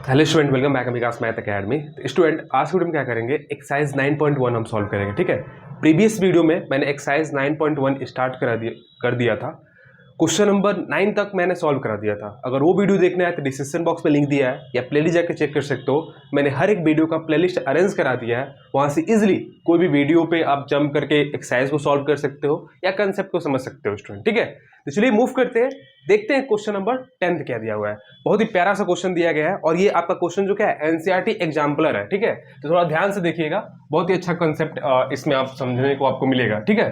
Hello student, welcome back विकास math academy. Student, आज की video में क्या करेंगे, एक्सरसाइज 9.1 हम सॉल्व करेंगे। ठीक है, प्रीवियस वीडियो में मैंने एक्सरसाइज 9.1 स्टार्ट कर दिया था। क्वेश्चन नंबर 9 तक मैंने सॉल्व करा दिया था। अगर वो वीडियो देखना है तो डिस्क्रिप्शन बॉक्स में लिंक दिया है या प्लेलिस्ट जाकर चेक कर सकते हो। मैंने हर एक वीडियो का प्लेलिस्ट अरेंज करा दिया है, वहां से इजिली कोई भी वीडियो पे आप जंप करके एक्सरसाइज को सॉल्व कर सकते हो या कंसेप्ट को समझ सकते हो स्टूडेंट। ठीक है, तो चलिए मूव करते हैं, देखते हैं क्वेश्चन नंबर 10 क्या दिया हुआ है। बहुत ही प्यारा सा क्वेश्चन दिया गया है और ये आपका क्वेश्चन जो क्या है एनसीईआरटी एग्जाम्पलर है। ठीक है, तो थोड़ा ध्यान से देखिएगा, बहुत ही अच्छा कंसेप्ट इसमें आप समझने को आपको मिलेगा। ठीक है,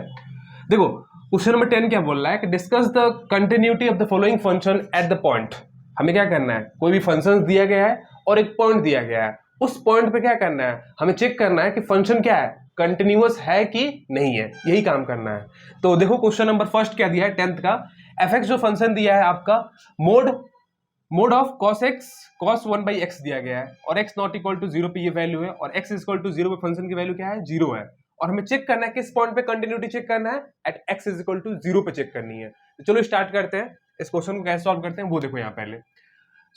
देखो क्वेश्चन नंबर 10 क्या बोल रहा है कि discuss the continuity of the following function at the point. हमें क्या करना है, कोई भी फंक्शन दिया गया है और एक पॉइंट दिया गया है, उस पॉइंट पे क्या करना है, हमें चेक करना है कि फंक्शन क्या है, कंटिन्यूअस है कि नहीं है, यही काम करना है। तो देखो क्वेश्चन नंबर फर्स्ट क्या दिया है 10th का, एफ एक्स जो फंक्शन दिया है आपका mode of cos x cos 1/x दिया गया है और x नॉट इक्वल टू 0 पे ये वैल्यू है और x इक्वल टू 0 पे फंक्शन की वैल्यू क्या है, 0 है। और हमें चेक करना है किस पॉइंट पे कंटिन्यूटी चेक करना है, at x is equal to 0 पे चेक करनी है। तो चलो स्टार्ट करते हैं, इस क्वेश्चन को कैसे सॉल्व करते हैं वो देखो। यहाँ पहले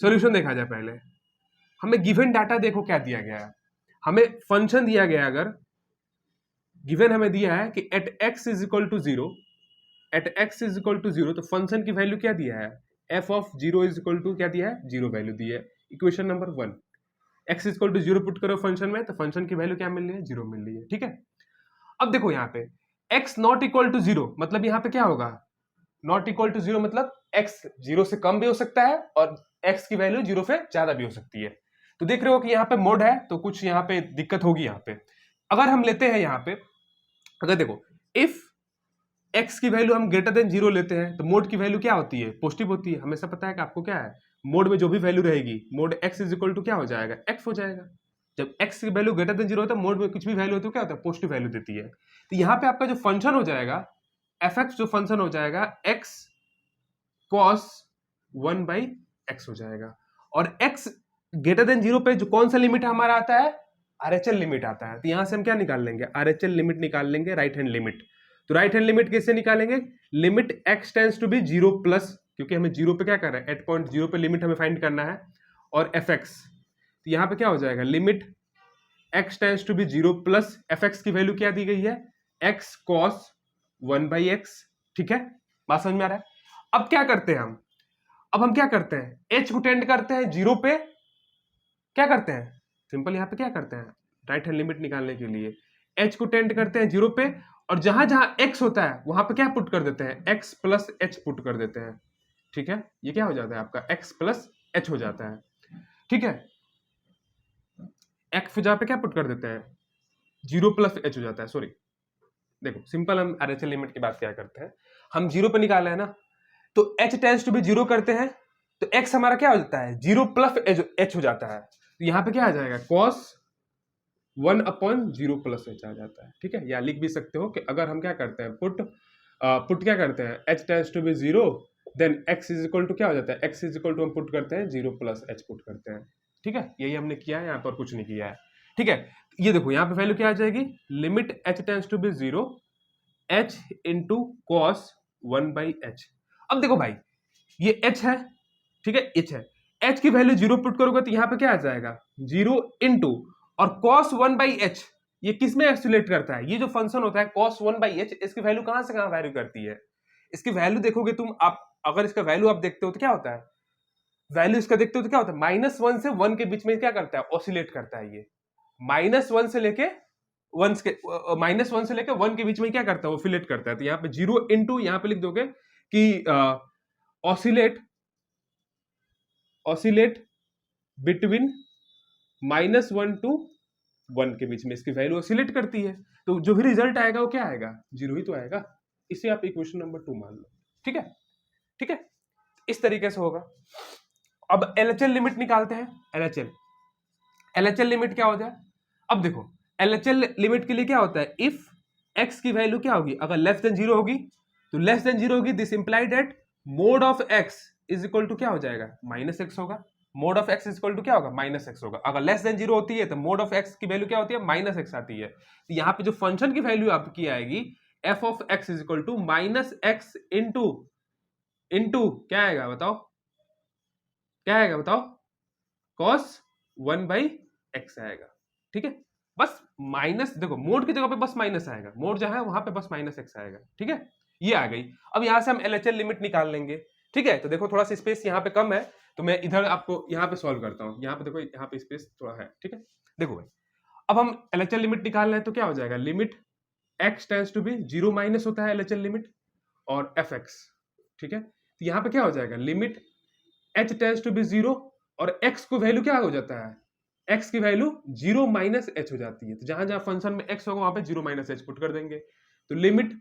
सॉल्यूशन देखा जाए, पहले हमें गिवन डाटा देखो क्या दिया गया है। हमें फंक्शन दिया गया है, अगर गिवन हमें दिया है कि at x is equal to 0, at x is equal to 0, तो फंक्शन की वैल्यू क्या दिया है, f of 0 is equal to क्या दिया है, 0 वैल्यू दी है। Equation number 1, x is equal to 0 put करो फंक्शन में, तो फंक्शन की वैल्यू क्या मिल रही है, 0 मिल रही है। ठीक है, अब देखो यहाँ पे x नॉट इक्वल टू 0 मतलब यहाँ पे क्या होगा, नॉट इक्वल टू 0 मतलब x 0 से कम भी हो सकता है और x की वैल्यू 0 से ज्यादा भी हो सकती है। तो देख रहे हो कि यहाँ पे मोड है तो कुछ यहाँ पे दिक्कत होगी। यहाँ पे अगर हम लेते हैं, यहाँ पे अगर देखो इफ x की वैल्यू हम ग्रेटर देन 0 लेते हैं तो मोड की वैल्यू क्या होती है, पॉजिटिव होती है। हमेशा पता है कि आपको क्या है, मोड में जो भी वैल्यू रहेगी mod x is equal to क्या हो जाएगा, x हो जाएगा। जब x की वैल्यू ग्रेटर देन 0 होता है, मोड में कुछ भी वैल्यू होती है क्या होता है, पॉजिटिव वैल्यू देती है। तो यहाँ पे आपका जो फंक्शन हो जाएगा f(x) जो फंक्शन हो जाएगा x cos 1/x हो जाएगा। और x ग्रेटर देन 0 पे जो कौन सा लिमिट हमारा आता है, RHL लिमिट आता है। तो यहां से हम क्या निकाल लेंगे, RHL लिमिट निकाल लेंगे, राइट हैंड लिमिट। तो राइट हैंड लिमिट कैसे निकालेंगे, limit x tends to be 0 plus, क्योंकि हमें 0 पे क्या करना है, एट पॉइंट 0 पे लिमिट हमें फाइंड करना है, और fx। तो यहाँ पे क्या हो जाएगा, limit x tends to be 0 plus fx की वैल्यू क्या दी गई है, x cos 1/x। ठीक है, बात समझ में आ रहा है। अब क्या करते हैं हम, अब हम क्या करते हैं, h को टेंड करते हैं 0 पे, क्या करते हैं सिंपल, यहाँ पे क्या करते हैं, राइट हैंड लिमिट निकालने के लिए h को टेंड करते हैं 0 पे, और जहां जहां x होता है वहां पे क्या पुट कर देते हैं, x प्लस h पुट कर देते हैं। ठीक है, ये क्या हो जाता है आपका x प्लस h हो जाता है। ठीक है, x जहां पे क्या पुट कर देते हैं, 0 प्लस h हो जाता है। सॉरी, देखो सिंपल हम RHL लिमिट की बात क्या करते हैं, हम 0 पे निकाला है ना, तो h टेंड्स टू बी 0 करते हैं तो x हमारा क्या हो जाता है, 0 प्लस h हो जाता है। तो यहाँ पे क्या आ जाएगा, cos 1/0 प्लस h आ जाता है। ठीक है, या लिख भी सकते हो कि अगर हम क्या करते हैं, पुट क्या करते हैं, h tends to be 0, then x is equal to क्या हो जाता है, x इज इक्वल टू हम पुट करते हैं 0 प्लस h पुट करते हैं। ठीक है, यही हमने किया है, यहाँ पर कुछ नहीं किया है। ठीक है, ये देखो यहाँ पे वैल्यू क्या आ जाएगी, limit h tends to be 0 h into cos 1/h। अब देखो भाई ये h है, ठीक है, h है, h की वैल्यू 0 पुट करोगे तो यहाँ पे क्या आ जाएगा, 0 इंटू, और cos 1/h ये किस में एक्सुलेट करता है, ये जो फंक्शन होता है cos 1/h, इसकी वैल्यू कहां से कहां वैल्यू करती है, इसकी वैल्यू देखोगे तुम, आप अगर इसका वैल्यू आप देखते हो तो क्या होता है, वैल्यू इसका देखते हो तो क्या होता है, -1 से 1 के बीच में क्या करता है, ऑसिलेट करता है। ये -1 से लेके -1 से लेकर 1 के बीच में क्या करता है, ऑसिलेट करता है। तो यहाँ पे 0 इंटू, यहाँ पे लिख दोगे कि ऑसिलेट बिटवीन -1 to 1 के बीच में इसकी वैल्यू ऑसिलेट करती है। तो जो भी रिजल्ट आएगा वो क्या आएगा, 0 ही तो आएगा। इसे आप इक्वेशन नंबर 2 मान लो। ठीक है, ठीक है, इस तरीके से होगा। अब LHL लिमिट निकालते हैं, LHL लिमिट क्या होता है, अब देखो LHL लिमिट के लिए क्या होता है, इफ x की वैल्यू क्या होगी, अगर लेस देन 0 होगी, तो लेस देन 0 होगी, this implied that mod of x is equal to क्या हो जाएगा, -x होगा। Mod of x is equal to क्या होगा, -x होगा। अगर लेस देन 0 होती है तो मोड ऑफ x की वैल्यू क्या होती है, -x आती है। तो यहाँ पे जो फंक्शन की वैल्यू आपकी आएगी, f of x is equal to -x into क्या आएगा बताओ, क्या आएगा बताओ, cos 1/x आएगा, ठीक है। बस माइनस, देखो मोड की जगह पे बस माइनस आएगा, मोड जहां है वहां पे बस -x आएगा, ठीक है। ये आ गई। अब यहां से हम LHL लिमिट निकाल लेंगे, ठीक है। तो देखो थोड़ा सा स्पेस यहाँ पे कम है, तो मैं इधर आपको यहाँ पे सॉल्व करता हूँ। यहाँ पे देखो, यहाँ पे स्पेस थोड़ा है, ठीक है। देखो भाई, अब हम LHL लिमिट निकाल रहे हैं, तो क्या हो जाएगा, limit x tends to be 0 minus होता है LHL लिमिट और fx, ठीक है। तो यहाँ पे क्या हो जाएगा, limit h tends to be 0 और x को वैल्यू क्या हो जाता है, x की वैल्यू 0 माइनस h हो जाती है। तो जहां जहां फंक्शन में x होगा वहां पे 0 माइनस h पुट कर देंगे। तो limit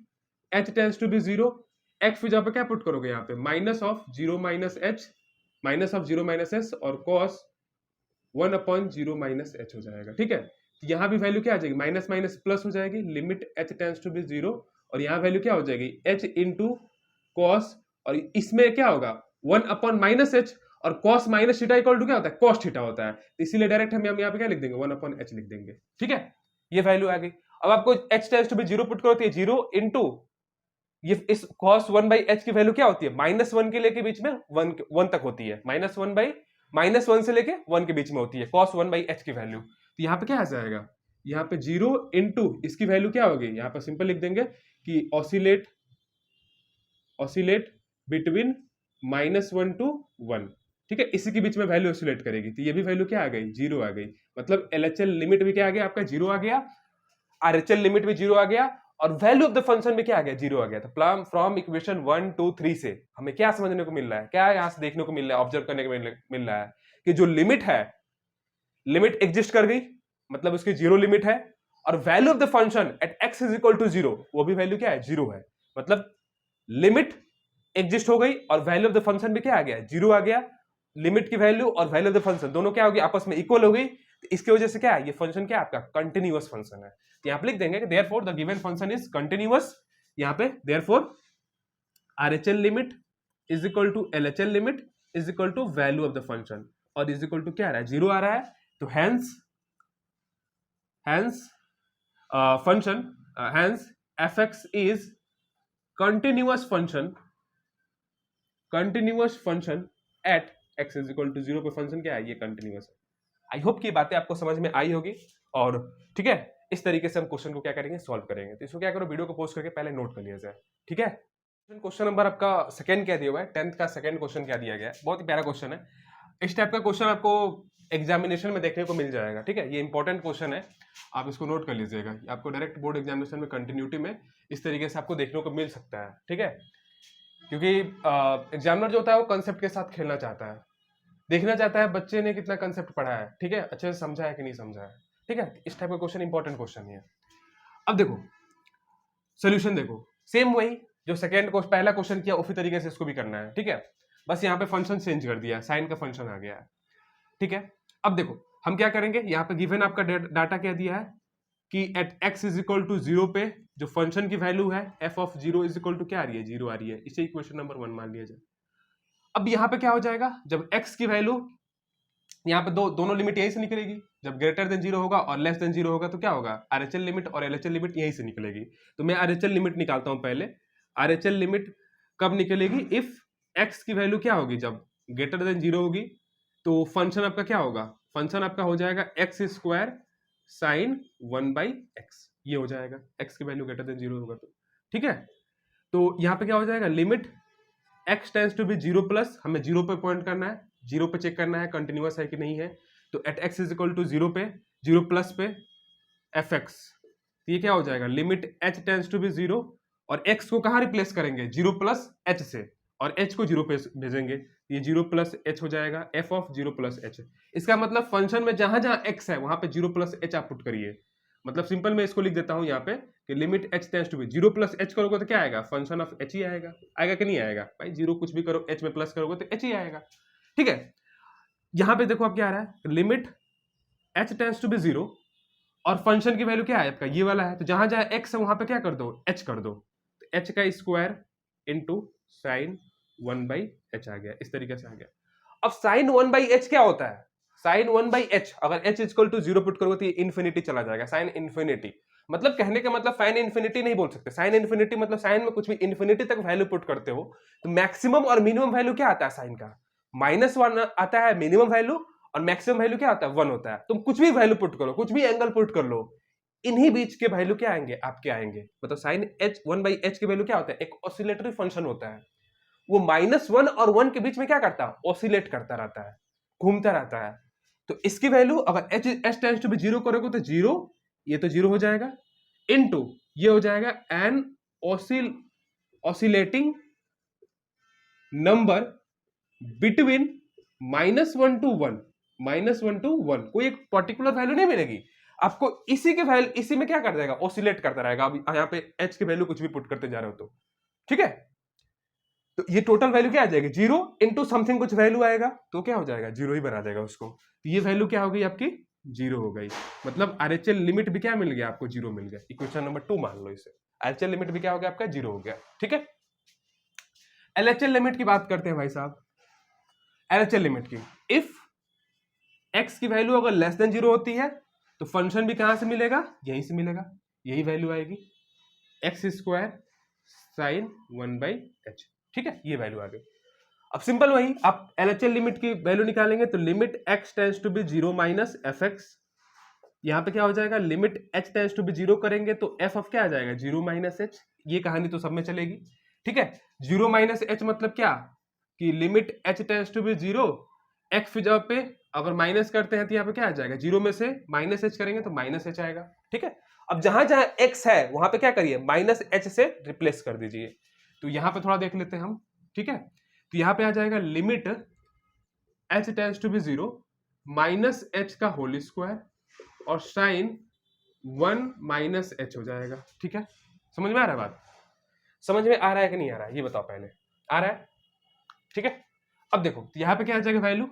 h tends to be 0, x की जगह पे क्या पुट करोगे, यहाँ पे minus of 0 minus h, minus of 0 minus s और cos 1/0 माइनस h हो जाएगा, ठीक है। तो यहाँ भी वैल्यू क्या आ जाएगी, माइनस माइनस प्लस हो जाएगी, limit h tends to be 0 और यहाँ वैल्यू क्या हो जाएगी, h इंटू कॉस, और इसमें क्या होगा 1/-h और cos minus theta equal to क्या होता है, cos थीटा होता है। तो इसीलिए डायरेक्ट हम यहाँ पे क्या लिख देंगे, 1/h लिख देंगे, ठीक है। ये वैल्यू आ गई। अब आपको h tends to be 0 put करो, तो 0 इंटू ये इस cos 1/h की वैल्यू क्या होती है, -1 के लेके बीच में 1 तक होती है, -1 से लेके 1 के बीच में होती है cos 1/h की वैल्यू। तो यहाँ पे क्या आ जाएगा, यहाँ पे 0 इंटू इसकी वैल्यू क्या होगी, यहाँ पे सिंपल लिख देंगे कि ऑसिलेट बिटवीन -1 to 1, ठीक है। इसी के बीच में वैल्यू ऑसिलेट करेगी। तो ये भी वैल्यू क्या आ गई, 0 आ गई। मतलब LHL लिमिट भी क्या आ गया आपका, 0 आ गया, RHL लिमिट भी 0 आ गया, और वैल्यू ऑफ द फंक्शन में क्या आ गया, 0 आ गया। तो फ्रॉम इक्वेशन 1 2 3 से हमें क्या समझने को मिल रहा है, क्या यहां से देखने को मिल रहा है, ऑब्जर्व करने को मिल रहा है कि जो लिमिट है, लिमिट एग्जिस्ट कर गई, मतलब उसकी 0 लिमिट है, और value of the function at x is equal to 0, वो भी वैल्यू क्या है, 0 है। मतलब लिमिट एग्जिस्ट हो गई और वैल्यू ऑफ द फंक्शन भी क्या आ गया, 0 आ गया। लिमिट की वैल्यू और वैल्यू ऑफ द फंक्शन दोनों क्या होगी, आपस में इक्वल हो गई। तो इसकी वजह से क्या है, ये फंक्शन क्या है आपका, कंटिन्यूअस फंक्शन है। तो यहां पे लिख देंगे कि therefore the given function is continuous. यहां पे therefore RHL limit is equal to LHL limit is equal to value of the function, और इज इक्वल टू क्या आ रहा है, 0 आ रहा है। तो hence function hence fx is continuous function at x is equal to 0 पे फंक्शन क्या है, ये कंटिन्यूअस है। आई होप कि बातें आपको समझ में आई होगी, और ठीक है, इस तरीके से हम क्वेश्चन को क्या करेंगे, सॉल्व करेंगे। तो इसको क्या करो, वीडियो को पोस्ट करके पहले नोट कर लिया जाए, ठीक है। क्वेश्चन नंबर आपका सेकंड क्या दिया हुआ है, 10th का सेकंड क्वेश्चन क्या दिया गया है, बहुत ही प्यारा क्वेश्चन है। इस टाइप का क्वेश्चन आपको एग्जामिनेशन में देखने को मिल जाएगा, ठीक है। ये इंपॉर्टेंट क्वेश्चन है, आप इसको नोट कर लीजिएगा। आपको डायरेक्ट बोर्ड एग्जामिनेशन में कंटिन्यूटी में इस तरीके से आपको देखने को मिल सकता है, ठीक है। क्योंकि एग्जामिनर जो होता है वो कंसेप्ट के साथ खेलना चाहता है, देखना चाहता है बच्चे ने कितना कंसेप्ट पढ़ा है, ठीक है, अच्छे से समझा है कि नहीं समझा है, ठीक है। इस टाइप का क्वेश्चन इंपॉर्टेंट क्वेश्चन है। अब देखो सोल्यूशन, देखो सेम वही जो सेकंड को पहला क्वेश्चन किया उसी तरीके से इसको भी करना है, ठीक है। बस यहाँ पे फंक्शन चेंज कर दिया, साइन का फंक्शन आ गया है, ठीक है। अब देखो हम क्या करेंगे, यहाँ पे गिवन आपका डाटा क्या दिया है कि at x is equal to 0 पे जो फंक्शन की वैल्यू है f of 0 is equal to क्या आ रही है, 0 आ रही है। इसे इक्वेशन नंबर 1 मान लिया जाए। अब यहाँ पे क्या हो जाएगा, जब x की वैल्यू यहाँ पे दोनों लिमिट यहीं से निकलेगी, जब ग्रेटर देन 0 होगा और लेस देन 0 होगा तो क्या होगा, RHL लिमिट और LHL लिमिट यहीं से निकलेगी। तो मैं RHL लिमिट निकालता हूं पहले। RHL लिमिट कब निकलेगी, इफ x की वैल्यू क्या होगी, जब ग्रेटर देन 0 होगी, तो फंक्शन आपका क्या होगा, फंक्शन आपका हो जाएगा x स्क्वायर साइन 1/x, ये हो जाएगा x की वैल्यू ग्रेटर देन 0 होगा तो, ठीक है। तो यहाँ पे क्या हो जाएगा, limit x tends to be 0 plus, हमें 0 पे पॉइंट करना है, 0 पे चेक करना है कंटिन्यूअस है कि नहीं है। तो at x is equal to 0 पे 0 प्लस पे fx, तो ये क्या हो जाएगा, limit h tends to be 0, और x को कहाँ रिप्लेस करेंगे, 0 प्लस h से, और h को 0 पे भेजेंगे, ये 0 प्लस h हो जाएगा, f ऑफ 0 प्लस h। इसका मतलब फंक्शन में जहां जहां x है वहां पे 0 प्लस h आप पुट करिए। मतलब सिंपल मैं इसको लिख देता हूं यहाँ पे कि limit h tends to be 0 plus h करोगे तो क्या आएगा, फंक्शन ऑफ h ही आएगा। आएगा कि नहीं आएगा भाई, 0 कुछ भी करो h में प्लस करोगे तो h ही आएगा, ठीक है। यहां पे देखो अब क्या आ रहा है, limit h tends to be 0 और फंक्शन की वैल्यू क्या है आपका, ये वाला है। तो जहां जहां x है वहां पे क्या कर दो, h कर दो। तो h का स्क्वायर इंटू साइन 1/h आ गया, इस तरीके से आ गया। अब साइन 1/h क्या होता है, साइन 1/h अगर h इक्वल टू 0 पुट करोगे तो ये इन्फिनिटी चला जाएगा, साइन इन्फिनिटी। मतलब कहने का मतलब साइन इन्फिनिटी नहीं बोल सकते, साइन इन्फिनिटी मतलब साइन में कुछ भी इन्फिनिटी तक वैल्यू पुट करते हो तो मैक्सिमम और मिनिमम वैल्यू क्या आता है साइन का, -1 आता है मिनिमम वैल्यू, और मैक्सिमम वैल्यू क्या होता है 1 होता है। तुम कुछ भी वैल्यू पुट करो, कुछ भी एंगल पुट कर लो, इन्हीं बीच के वैल्यू क्या आएंगे आपके आएंगे। मतलब साइन h 1/h की वैल्यू क्या होता है, एक ऑसिलेटरी फंक्शन होता है, वो -1 और 1 के बीच में क्या करता है, ऑसिलेट करता रहता है, घूमता रहता है। तो इसकी वैल्यू अगर h टेंड्स टू बी 0 करोगे तो 0, ये तो 0 हो जाएगा, इनटू ये हो जाएगा an oscillating number between -1 to 1, -1 to 1, कोई एक पर्टिकुलर वैल्यू नहीं मिलेगी आपको, इसी के वैल्यू इसी में क्या कर देगा, ऑसिलेट करता रहेगा। अब यहाँ पे h की वैल्यू कुछ भी पुट करते जा रहे हो तो ठीक है, तो ये टोटल वैल्यू क्या आ जाएगी 0 इंटू समथिंग कुछ वैल्यू आएगा तो क्या हो जाएगा 0 ही बना देगा उसको। तो ये वैल्यू क्या हो गई आपकी 0 हो गई, मतलब आरएचएल लिमिट भी क्या मिल गया आपको 0 मिल गया। इक्वेशन नंबर 2 मान लो इसे, आरएचएल लिमिट भी क्या हो गया आपका 0 हो गया। ठीक है, एलएचएल लिमिट की बात करते हैं भाई साहब। एलएचएल लिमिट की, इफ एक्स की वैल्यू अगर लेस देन 0 होती है तो फंक्शन भी कहां से मिलेगा, यहीं से मिलेगा, यही वैल्यू आएगी एक्स स्क्वायर साइन 1/h। ठीक है, ये वैल्यू आ गई। अब सिंपल वही आप एलएचएल लिमिट की वैल्यू निकालेंगे तो limit x tends to be 0 minus F x, यहां पे क्या हो जाएगा limit h tends to be 0 करेंगे तो f ऑफ क्या आ जाएगा 0 माइनस h। ये कहानी तो सब में चलेगी। ठीक है, 0 माइनस h मतलब क्या कि limit h tends to be 0, x जगह पे अगर माइनस करते हैं तो यहाँ पे क्या आ जाएगा 0 में से माइनस h करेंगे तो माइनस h आएगा। ठीक है, अब जहां जहां x है वहां पे क्या करिए माइनस h से रिप्लेस कर दीजिए। तो यहां पे थोड़ा देख लेते हैं हम। ठीक है, तो यहां पे आ जाएगा limit h tends to be 0 minus h का होल स्क्वायर और साइन 1 माइनस h हो जाएगा। ठीक है, समझ में आ रहा है बात, समझ में आ रहा है कि नहीं आ रहा है ये बताओ पहले, आ रहा है। ठीक है, अब देखो तो यहां पे क्या आ जाएगा वैल्यू,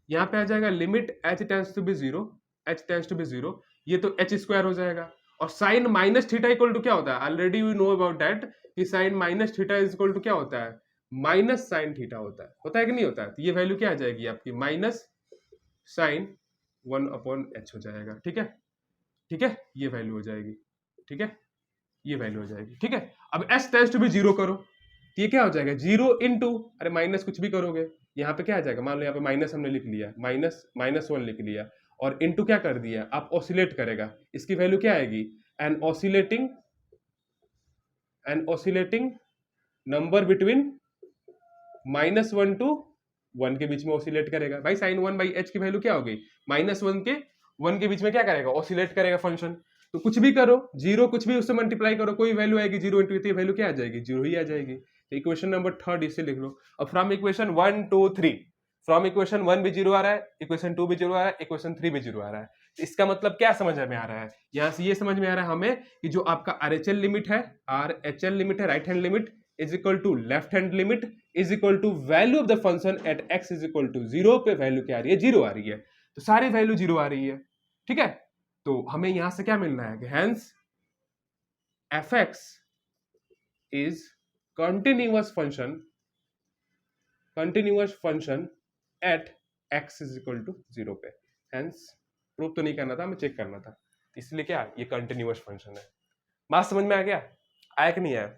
यहां पे आ जाएगा limit h tends to be 0, h tends to be 0, ये तो h स्क्वायर हो जाएगा और sine minus theta equal to क्या होता है, already we know about that कि sine minus theta is equal to क्या होता है माइनस साइन थीटा होता है कि नहीं होता है। तो ये वैल्यू क्या आ जाएगी आपकी माइनस साइन 1/h हो जाएगा। ठीक है, ठीक है, ये वैल्यू हो जाएगी। ठीक है, ये वैल्यू हो जाएगी। ठीक है, अब s टेंड्स टू बी 0 करो तो ये क्या हो जाएगा 0 इंटू, अरे माइनस कुछ भी करोगे यहाँ पे क्या आ जाएगा, मान लो यहाँ पे माइनस हमने लिख लिया, -1 लिख लिया और इंटू क्या कर दिया आप ऑसिलेट करेगा, इसकी वैल्यू क्या आएगी an oscillating number between -1 to 1 के बीच में ऑसिलेट करेगा। भाई साइन 1/h की वैल्यू क्या हो गई -1 के 1 के बीच में क्या करेगा ऑसिलेट करेगा फंक्शन। तो कुछ भी करो 0 कुछ भी उससे मल्टीप्लाई करो कोई वैल्यू आएगी 0 इंटू, तो वैल्यू क्या आ जाएगी 0 ही आ जाएगी। तो इक्वेशन नंबर 3 इसे लिख लो। अब फ्रॉम इक्वेशन 1 2 3, फ्रॉम इक्वेशन 1 भी 0 आ रहा है, इक्वेशन 2 भी 0 आ रहा है, इक्वेशन 3 भी 0 आ रहा है। तो इसका मतलब क्या समझ में आ रहा है, यहाँ से ये समझ में आ रहा है हमें कि जो आपका आरएचएल लिमिट है, आरएचएल लिमिट है right hand limit is equal to left hand limit is equal to value of the function at x is equal to 0 पे वैल्यू क्या आ रही है 0 आ रही है, तो सारी वैल्यू 0 आ रही है। ठीक है, तो हमें यहां से क्या मिलना है कि hence fx is continuous function at x is equal to 0 पे। हेंस प्रूव तो नहीं करना था, हमें चेक करना था, इसलिए क्या ये कंटिन्यूअस फंक्शन है। बात समझ में आ गया, आया कि नहीं आया।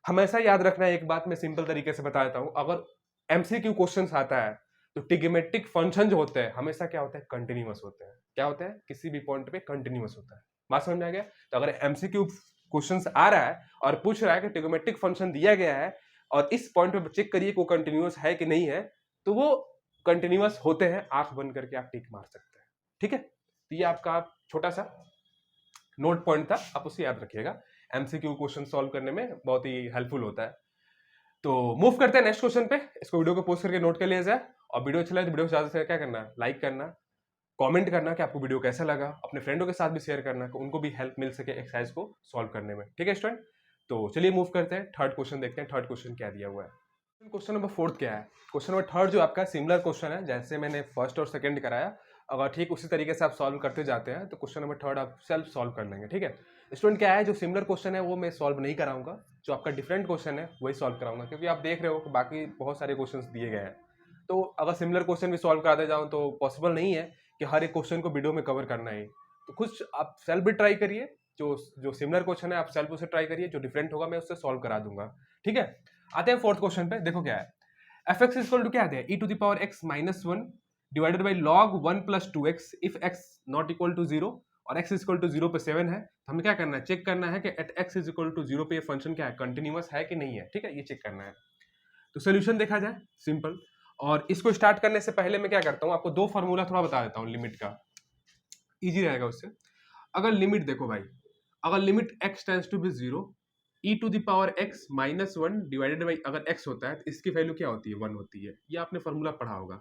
हमेशा याद रखना है एक बात मैं सिंपल तरीके से बता देता हूं, अगर एमसीक्यू क्वेश्चंस आता है तो ट्रिग्मेट्रिक फंक्शन जो होते हैं हमेशा क्या होता है कंटिन्यूअस होते हैं। क्या होता है किसी भी पॉइंट पे कंटिन्यूअस होता है। बात समझ में आ गया। तो अगर एमसीक्यू क्वेश्चंस आ रहा है और पूछ रहा है कि ट्रिग्मेट्रिक फंक्शन दिया गया है और इस पॉइंट पे चेक करिए वो कंटिन्यूअस है कि नहीं है, तो वो कंटिन्यूअस होते हैं, आंख बंद करके आप टिक मार सकते हैं। ठीक है, तो ये आपका छोटा सा नोट पॉइंट था, आप उसे याद रखिएगा, एमसीक्यू क्वेश्चन सॉल्व करने में बहुत ही हेल्पफुल होता है। तो मूव करते हैं नेक्स्ट क्वेश्चन पे, इसको वीडियो को पोस्ट करके नोट कर लिया जाए। और वीडियो अच्छा लगे तो वीडियो को ज्यादा से क्या करना, लाइक करना, कमेंट करना कि आपको वीडियो कैसा लगा, अपने फ्रेंडों के साथ भी शेयर करना कि उनको भी हेल्प मिल सके एक्सरसाइज को सॉल्व करने में। ठीक है स्टूडेंट, तो चलिए मूव करते हैं, थर्ड क्वेश्चन देखते हैं, थर्ड क्वेश्चन क्या दिया हुआ है। क्वेश्चन नंबर 4 क्या है, क्वेश्चन नंबर 3 जो आपका सिमिलर क्वेश्चन है जैसे मैंने फर्स्ट और सेकंड कराया, अगर ठीक उसी तरीके से आप सॉल्व करते जाते हैं तो क्वेश्चन नंबर 3 आप सेल्फ सॉल्व कर लेंगे। ठीक है स्टूडेंट, क्या है जो सिमिलर क्वेश्चन है वो मैं सॉल्व नहीं कराऊंगा, जो आपका डिफरेंट क्वेश्चन है वही सॉल्व कराऊंगा, क्योंकि आप देख रहे हो कि बाकी बहुत सारे क्वेश्चंस दिए गए हैं, तो अगर सिमिलर क्वेश्चन भी सॉल्व कराते जाऊँ तो पॉसिबल नहीं है कि हर एक क्वेश्चन को वीडियो में कवर करना है। तो कुछ आप सेल्फ भी ट्राई करिए, जो सिमिलर क्वेश्चन है आप सेल्फ उसे ट्राई करिए, जो डिफरेंट होगा मैं उससे सॉल्व करा दूंगा। ठीक है, आते हैं फोर्थ क्वेश्चन पे। देखो क्या है, एफ एक्स इक्वल टू क्या है e to the power x -1 divided by log 1 plus 2x if x not equal to 0 और x इज इक्वल टू 0 पे 7 है, तो हमें क्या करना है, चेक करना है कि at x is equal to 0 पे ये फंक्शन क्या है, कंटिन्यूअस है कि नहीं है, ठीक है, ये चेक करना है। तो सोल्यूशन देखा जाए सिंपल, और इसको स्टार्ट करने से पहले मैं क्या करता हूँ, आपको दो फार्मूला थोड़ा बता देता हूँ लिमिट का, इजी रहेगा उससे। अगर लिमिट देखो भाई, अगर limit x tends to be 0 e to the power x minus 1 divided by, अगर x होता है तो इसकी वैल्यू क्या होती है, 1 होती है, ये आपने फार्मूला पढ़ा होगा।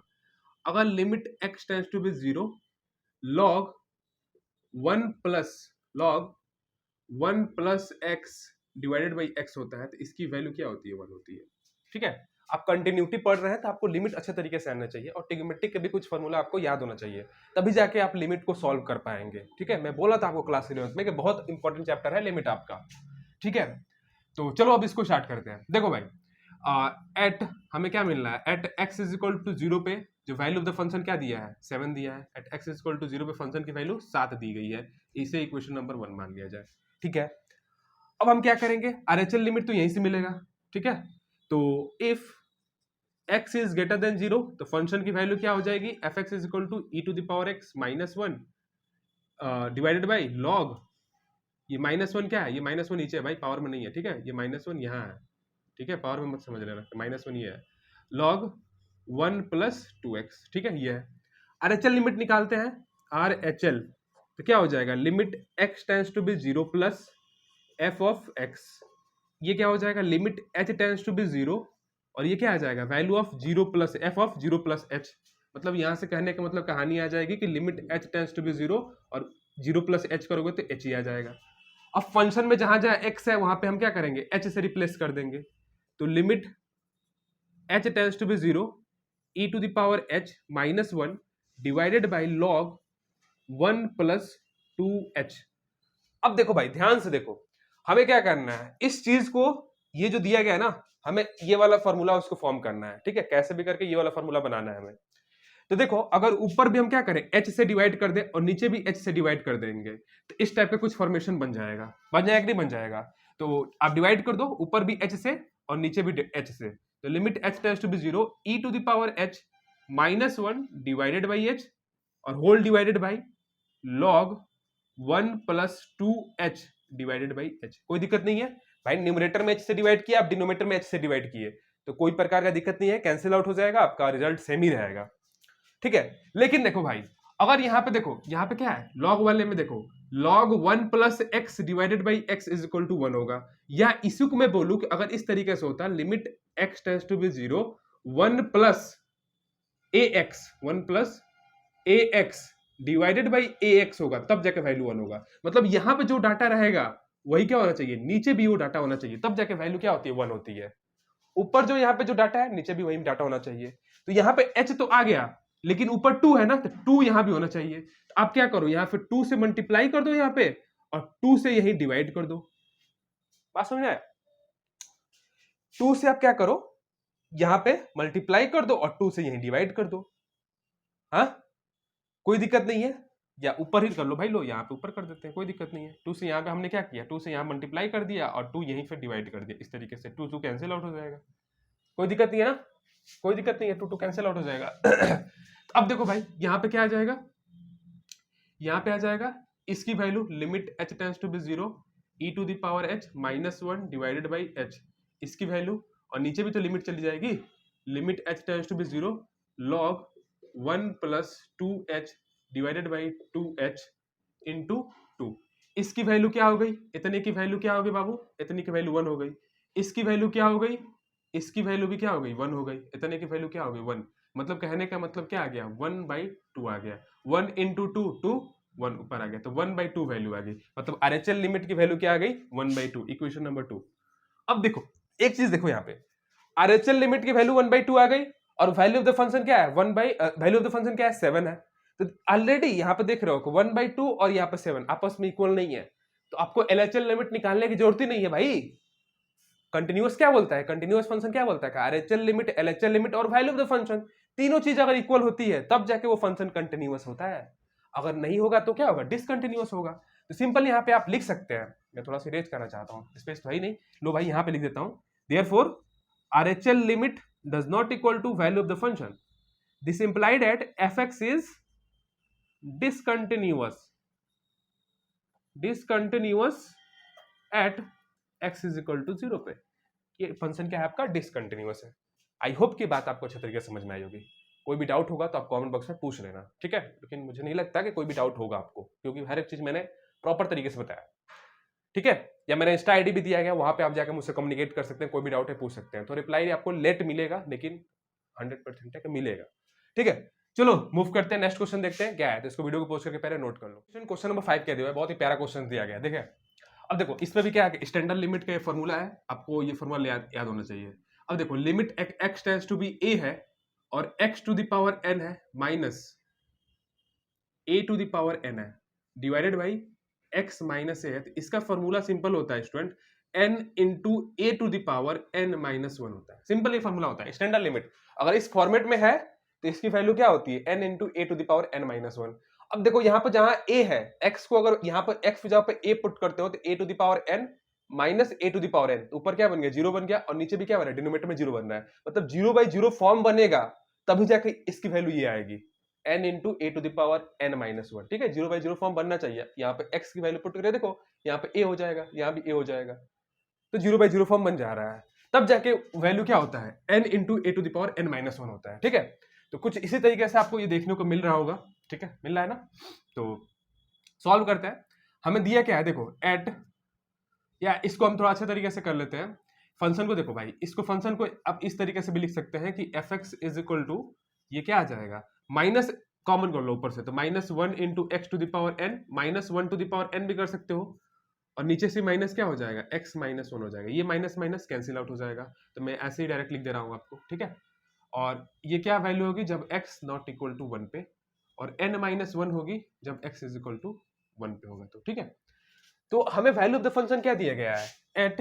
अगर limit x tends to be 0 log 1 plus x divided by x होता है, तो इसकी वैल्यू क्या होती है, 1 होती है, ठीक है। आप कंटिन्यूटी पढ़ रहे हैं तो आपको लिमिट अच्छे तरीके से आना चाहिए, और ट्रिग्नोमेट्रिक के भी कुछ फार्मूला आपको याद होना चाहिए, तभी जाके आप लिमिट को सॉल्व कर पाएंगे, ठीक है। मैं बोला था आपको क्लास 11 में कि बहुत इंपॉर्टेंट चैप्टर है लिमिट आपका, ठीक है। तो चलो अब इसको स्टार्ट करते हैं। देखो भाई, एट हमें क्या मिल रहा है, at x is equal to 0 पे जो वैल्यू ऑफ द फंक्शन क्या दिया है, 7 दिया है। At x is equal to 0 पे फंक्शन की वैल्यू 7 दी गई है, इसे इक्वेशन नंबर 1 मान लिया जाए, ठीक है। अब हम क्या करेंगे, RHL लिमिट तो यहीं से मिलेगा, ठीक है। तो if x is greater than 0 तो फंक्शन की वैल्यू क्या हो जाएगी, fx is equal to e to the power x minus 1 divided by log, ये -1 क्या है, ये -1 नीचे है भाई, पावर में नहीं है, ठीक है, ये -1 यहाँ है, ठीक है, पावर में मत समझ लेना, -1 ये है, log 1 प्लस 2x, ठीक है, ये है। RHL लिमिट निकालते हैं, RHL तो क्या हो जाएगा, limit x tends to be 0 plus f of x, ये क्या हो जाएगा, limit h tends to be 0, और ये क्या आ जाएगा, value of 0 plus f of 0 plus h, मतलब यहाँ से कहने का मतलब कहानी आ जाएगी कि limit h tends to be 0 और 0 प्लस h करोगे तो h ही आ जाएगा। अब फंक्शन में जहां जहां x है वहां पे हम क्या करेंगे, h से रिप्लेस कर देंगे, तो limit h tends to be 0 e to the power h minus 1 divided by log 1 plus 2h। अब देखो भाई ध्यान से देखो, हमें क्या करना है, इस चीज को, ये जो दिया गया है ना, हमें ये वाला फॉर्मूला उसको फॉर्म करना है, ठीक है, कैसे भी करके ये वाला फॉर्मूला बनाना है हमें। तो देखो अगर ऊपर भी हम क्या करें, h से डिवाइड कर दें और नीचे भी h से डिवाइड कर देंगे, तो इस टाइप का कुछ फॉर्मेशन बन जाएगा कि नहीं बन जाएगा। तो आप डिवाइड कर दो, ऊपर भी h से और नीचे भी h से, तो limit h tends to be 0 e to the power h minus 1 divided by h और whole divided by log 1 plus 2h divided by h। कोई दिक्कत नहीं है भाई, न्यूमरेटर में h से डिवाइड किया, आप डिनोमिनेटर में h से डिवाइड किए, तो कोई प्रकार का दिक्कत नहीं है, कैंसिल आउट हो जाएगा, आपका रिजल्ट सेम ही रहेगा, ठीक है। लेकिन देखो भाई, अगर यहाँ पे देखो, यहाँ पे क्या है, log वाले में देखो, log 1 plus x divided by x is equal to 1 होगा, या इसी को मैं बोलूं कि अगर इस तरीके से होता, limit x tends to be 0 1 plus ax divided by ax होगा, तब जाके वैल्यू 1 होगा। मतलब यहाँ पे जो डाटा रहेगा वही क्या होना चाहिए, नीचे भी वो डाटा होना चाहिए, तब जाके वैल्यू क्या होती है, 1 होती है। ऊपर जो यहाँ पे जो डाटा है, नीचे भी वही डाटा होना चाहिए। तो यहाँ पे h तो आ गया, लेकिन ऊपर 2 है ना, तो 2 यहाँ भी होना चाहिए। तो आप क्या करो, यहाँ पे 2 से मल्टीप्लाई कर दो यहाँ पे, और 2 से यही डिवाइड कर दो। बात समझ आए, 2 से आप क्या करो, यहाँ पे मल्टीप्लाई कर दो और 2 से यही डिवाइड कर दो। हाँ, कोई दिक्कत नहीं है, या ऊपर ही कर लो भाई, लो यहाँ पे ऊपर कर देते हैं, कोई दिक्कत नहीं है। 2 से यहाँ पे हमने क्या किया, 2 से यहाँ मल्टीप्लाई कर दिया और 2 यहीं पे डिवाइड कर दिया, इस तरीके से 2 कैंसिल आउट हो जाएगा, कोई दिक्कत नहीं है ना, कोई दिक्कत नहीं है, 2 कैंसिल आउट हो जाएगा। तो अब देखो भाई, यहाँ पे क्या आ जाएगा, यहाँ पे आ जाएगा इसकी value, limit h tends to be 0 e to the power h minus 1 divided by h, इसकी वैल्यू, और नीचे भी तो लिमिट चली जाएगी, limit h tends to be 0 log 1 plus 2h divided by 2h into 2, इसकी वैल्यू क्या हो गई, इतने की वैल्यू क्या हो गई बाबू, इतने की वैल्यू 1 हो गई, इसकी वैल्यू क्या हो गई, इसकी वैल्यू भी क्या हो गई, 1 हो गई, इतने की वैल्यू क्या हो गई, 1। मतलब कहने का मतलब क्या आ गया, 1/2 आ गया, 1 इंटू 2 2 1 ऊपर आ गया, तो 1/2 वैल्यू आ गई। मतलब RHL लिमिट की वैल्यू क्या आ गई, 1/2, इक्वेशन नंबर 2। अब देखो एक चीज देखो, यहाँ पे RHL लिमिट की वैल्यू 1/2 आ गई, और वैल्यू ऑफ द फंक्शन क्या है, वैल्यू ऑफ द फंक्शन क्या है, 7 है। तो ऑलरेडी यहाँ पे देख रहे हो 1/2 और यहाँ पे 7 आपस में इक्वल नहीं है, तो आपको LHL लिमिट निकालने की जरूरत ही नहीं है भाई। कंटिन्यूअस क्या बोलता है, कंटिन्यूअस फंक्शन क्या बोलता है, RHL लिमिट, LHL लिमिट और वैल्यू ऑफ द फंक्शन, तीनों चीज अगर इक्वल होती है तब जाके वो फंक्शन कंटिन्यूअस होता है, अगर नहीं होगा तो क्या होगा, डिसकंटिन्यूअस होगा। तो सिंपल यहाँ पे आप लिख सकते हैं, मैं थोड़ा सा रेज करना चाहता हूँ, स्पेस तो ही नहीं, लो भाई यहाँ पे लिख देता हूँ, therefore RHL limit does not equal to value of the function, this implied at f x is discontinuous at x is equal to 0 पे। ये फंक्शन क्या है आपका, डिसकंटिन्यूअस है। आई होप की बात आपको अच्छे तरीके से समझ में आई होगी। कोई भी डाउट होगा तो आप कमेंट बॉक्स में पूछ लेना, ठीक है। लेकिन मुझे नहीं लगता कि कोई भी डाउट होगा आपको, क्योंकि हर एक चीज मैंने प्रॉपर तरीके से बताया, ठीक है। या मैंने इंस्टा आईडी भी दिया गया, वहां पे आप जाकर मुझसे कम्युनिकेट कर सकते हैं, कोई भी डाउट है पूछ सकते हैं। तो रिप्लाई आपको लेट मिलेगा, लेकिन 100% है कि मिलेगा, ठीक है। चलो मूव करते हैं, नेक्स्ट क्वेश्चन देखते हैं क्या है। तो इसको वीडियो को पोस्ट करके पहले नोट कर लो। क्वेश्चन नंबर 5 क्या दिया है, बहुत ही प्यारा क्वेश्चन दिया गया, देखिए। अब देखो इसमें भी क्या है, स्टैंडर्ड लिमिट का फॉर्मूला है, आपको ये फॉर्मूला याद होना चाहिए। अब देखो limit x tends to be a है और x to the power n है minus a to the power n है divided by x minus a है। तो इसका फॉर्मूला सिंपल होता है student, n into a to the power n minus 1 होता है। सिंपल ये फॉर्मूला होता है स्टैंडर्ड लिमिट। अगर इस फॉर्मेट में है तो इसकी वैल्यू क्या होती है, n into a to the power n minus 1। अब देखो यहाँ पर जहां a है, x को अगर यहाँ पर x की जगह पे a पुट करते हो तो a to the power n minus a to the power n, ऊपर क्या बन गया, 0 बन गया, और नीचे भी क्या बन रहा है, डिनोमिनेटर में 0 बन रहा है। मतलब 0 बाई 0 फॉर्म बनेगा तभी जाके इसकी वैल्यू ये आएगी, n into a to the power n minus 1, ठीक है। 0 बाई 0 फॉर्म बनना चाहिए। यहाँ पे x की वैल्यू पुट करें, देखो यहाँ पे a हो जाएगा, यहाँ भी a हो जाएगा, तो 0 बाई 0 फॉर्म बन जा रहा है। तब जाके वैल्यू क्या होता है, n into a to the power n minus 1 होता है, ठीक है। तो कुछ इसी तरीके से आपको ये देखने को मिल रहा होगा, ठीक है, मिल रहा है ना। तो सॉल्व करते हैं। हमें दिया क्या है, देखो एट, या इसको हम थोड़ा अच्छे तरीके से कर लेते हैं। फंक्शन को देखो भाई, इसको फंक्शन को आप इस तरीके से भी लिख सकते हैं कि f x is equal to, ये क्या आ जाएगा, माइनस कॉमन कर लो ऊपर से, तो minus 1 into x to the power n, minus 1 to the power n भी कर सकते हो, और नीचे से माइनस क्या हो जाएगा, x माइनस 1 हो जाएगा। ये माइनस माइनस कैंसिल आउट हो जाएगा, तो मैं ऐसे ही डायरेक्ट लिख दे रहा हूँ आपको, ठीक है। और ये क्या वैल्यू होगी जब x नॉट इक्वल टू 1 पे, और n माइनस 1 होगी जब x इज इक्वल टू 1 पे होगा, तो ठीक है। तो हमें वैल्यू ऑफ द फंक्शन क्या दिया गया है, at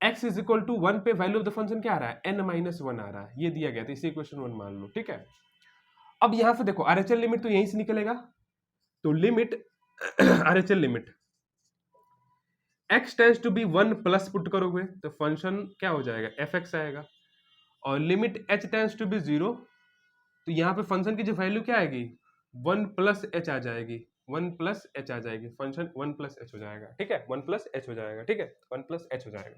x is equal to 1 पे वैल्यू ऑफ द फंक्शन क्या आ रहा है, n माइनस 1 आ रहा है, ये दिया गया, तो इसे इक्वेशन 1 मान लो, ठीक है। अब यहां से देखो आरएचएल लिमिट तो यहीं से निकलेगा, तो limit RHL limit x tends to be 1 plus put करोगे तो फंक्शन क्या हो जाएगा, एफ एक्स आएगा, और limit h tends to be 0, तो यहाँ पे फंक्शन की जो वैल्यू क्या आएगी, 1 प्लस एच आ जाएगी, 1 प्लस एच आ जाएगी, फंक्शन 1 प्लस एच हो जाएगा, ठीक है, 1 प्लस एच हो जाएगा, ठीक है, 1 प्लस एच हो जाएगा।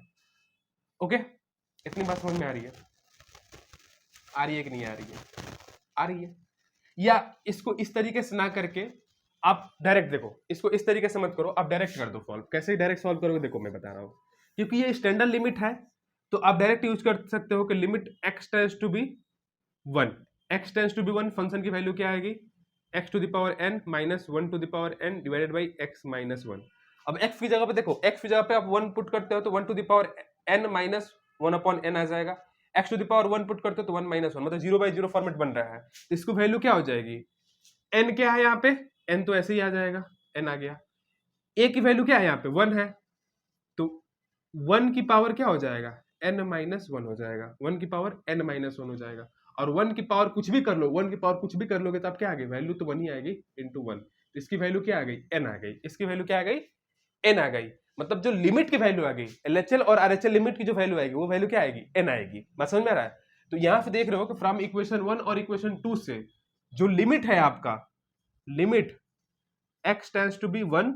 ओके, इतनी बात समझ में आ रही है, आ रही है कि नहीं आ रही है, आ रही है। या इसको इस तरीके से ना करके आप डायरेक्ट देखो, इसको इस तरीके से मत करो, आप डायरेक्ट कर दो सॉल्व। कैसे डायरेक्ट सॉल्व करोगे, देखो मैं बता रहा हूं, क्योंकि ये स्टैंडर्ड लिमिट है तो आप डायरेक्ट यूज कर सकते हो कि limit x tends to be 1, x tends to be 1, function की वैल्यू क्या आएगी, x to the power n minus 1 to the power n divided by x minus 1। अब x की जगह पे देखो, x की जगह पे आप 1 पुट करते हो तो 1 to the power n minus 1 upon n आ जाएगा, x to the power 1 put करते हो तो 1 माइनस 1, मतलब 0 बाई 0 फॉर्मेट बन रहा है। तो इसको वैल्यू क्या हो जाएगी, n क्या है यहाँ पे, n तो ऐसे ही आ जाएगा, n आ गया, a की वैल्यू क्या है यहाँ पे 1 है, तो 1 की पावर क्या हो जाएगा, n माइनस 1 हो जाएगा, 1 की पावर n माइनस 1 हो जाएगा, और 1 की पावर कुछ भी कर लो, 1 की पावर कुछ भी कर लोगे तो आप क्या आ गई, वैल्यू तो 1 ही आएगी इंटू 1, तो इसकी वैल्यू क्या आ गई, n आ गई, इसकी वैल्यू क्या आ गई, n आ गई। मतलब जो लिमिट की वैल्यू आ गई, एलएचएल और आरएचएल लिमिट की जो वैल्यू आएगी वो वैल्यू क्या आएगी, n आएगी। बात समझ में आ रहा है। तो यहां से देख रहे हो कि फ्रॉम इक्वेशन 1 और इक्वेशन 2 से जो लिमिट है आपका, limit x tends to be 1,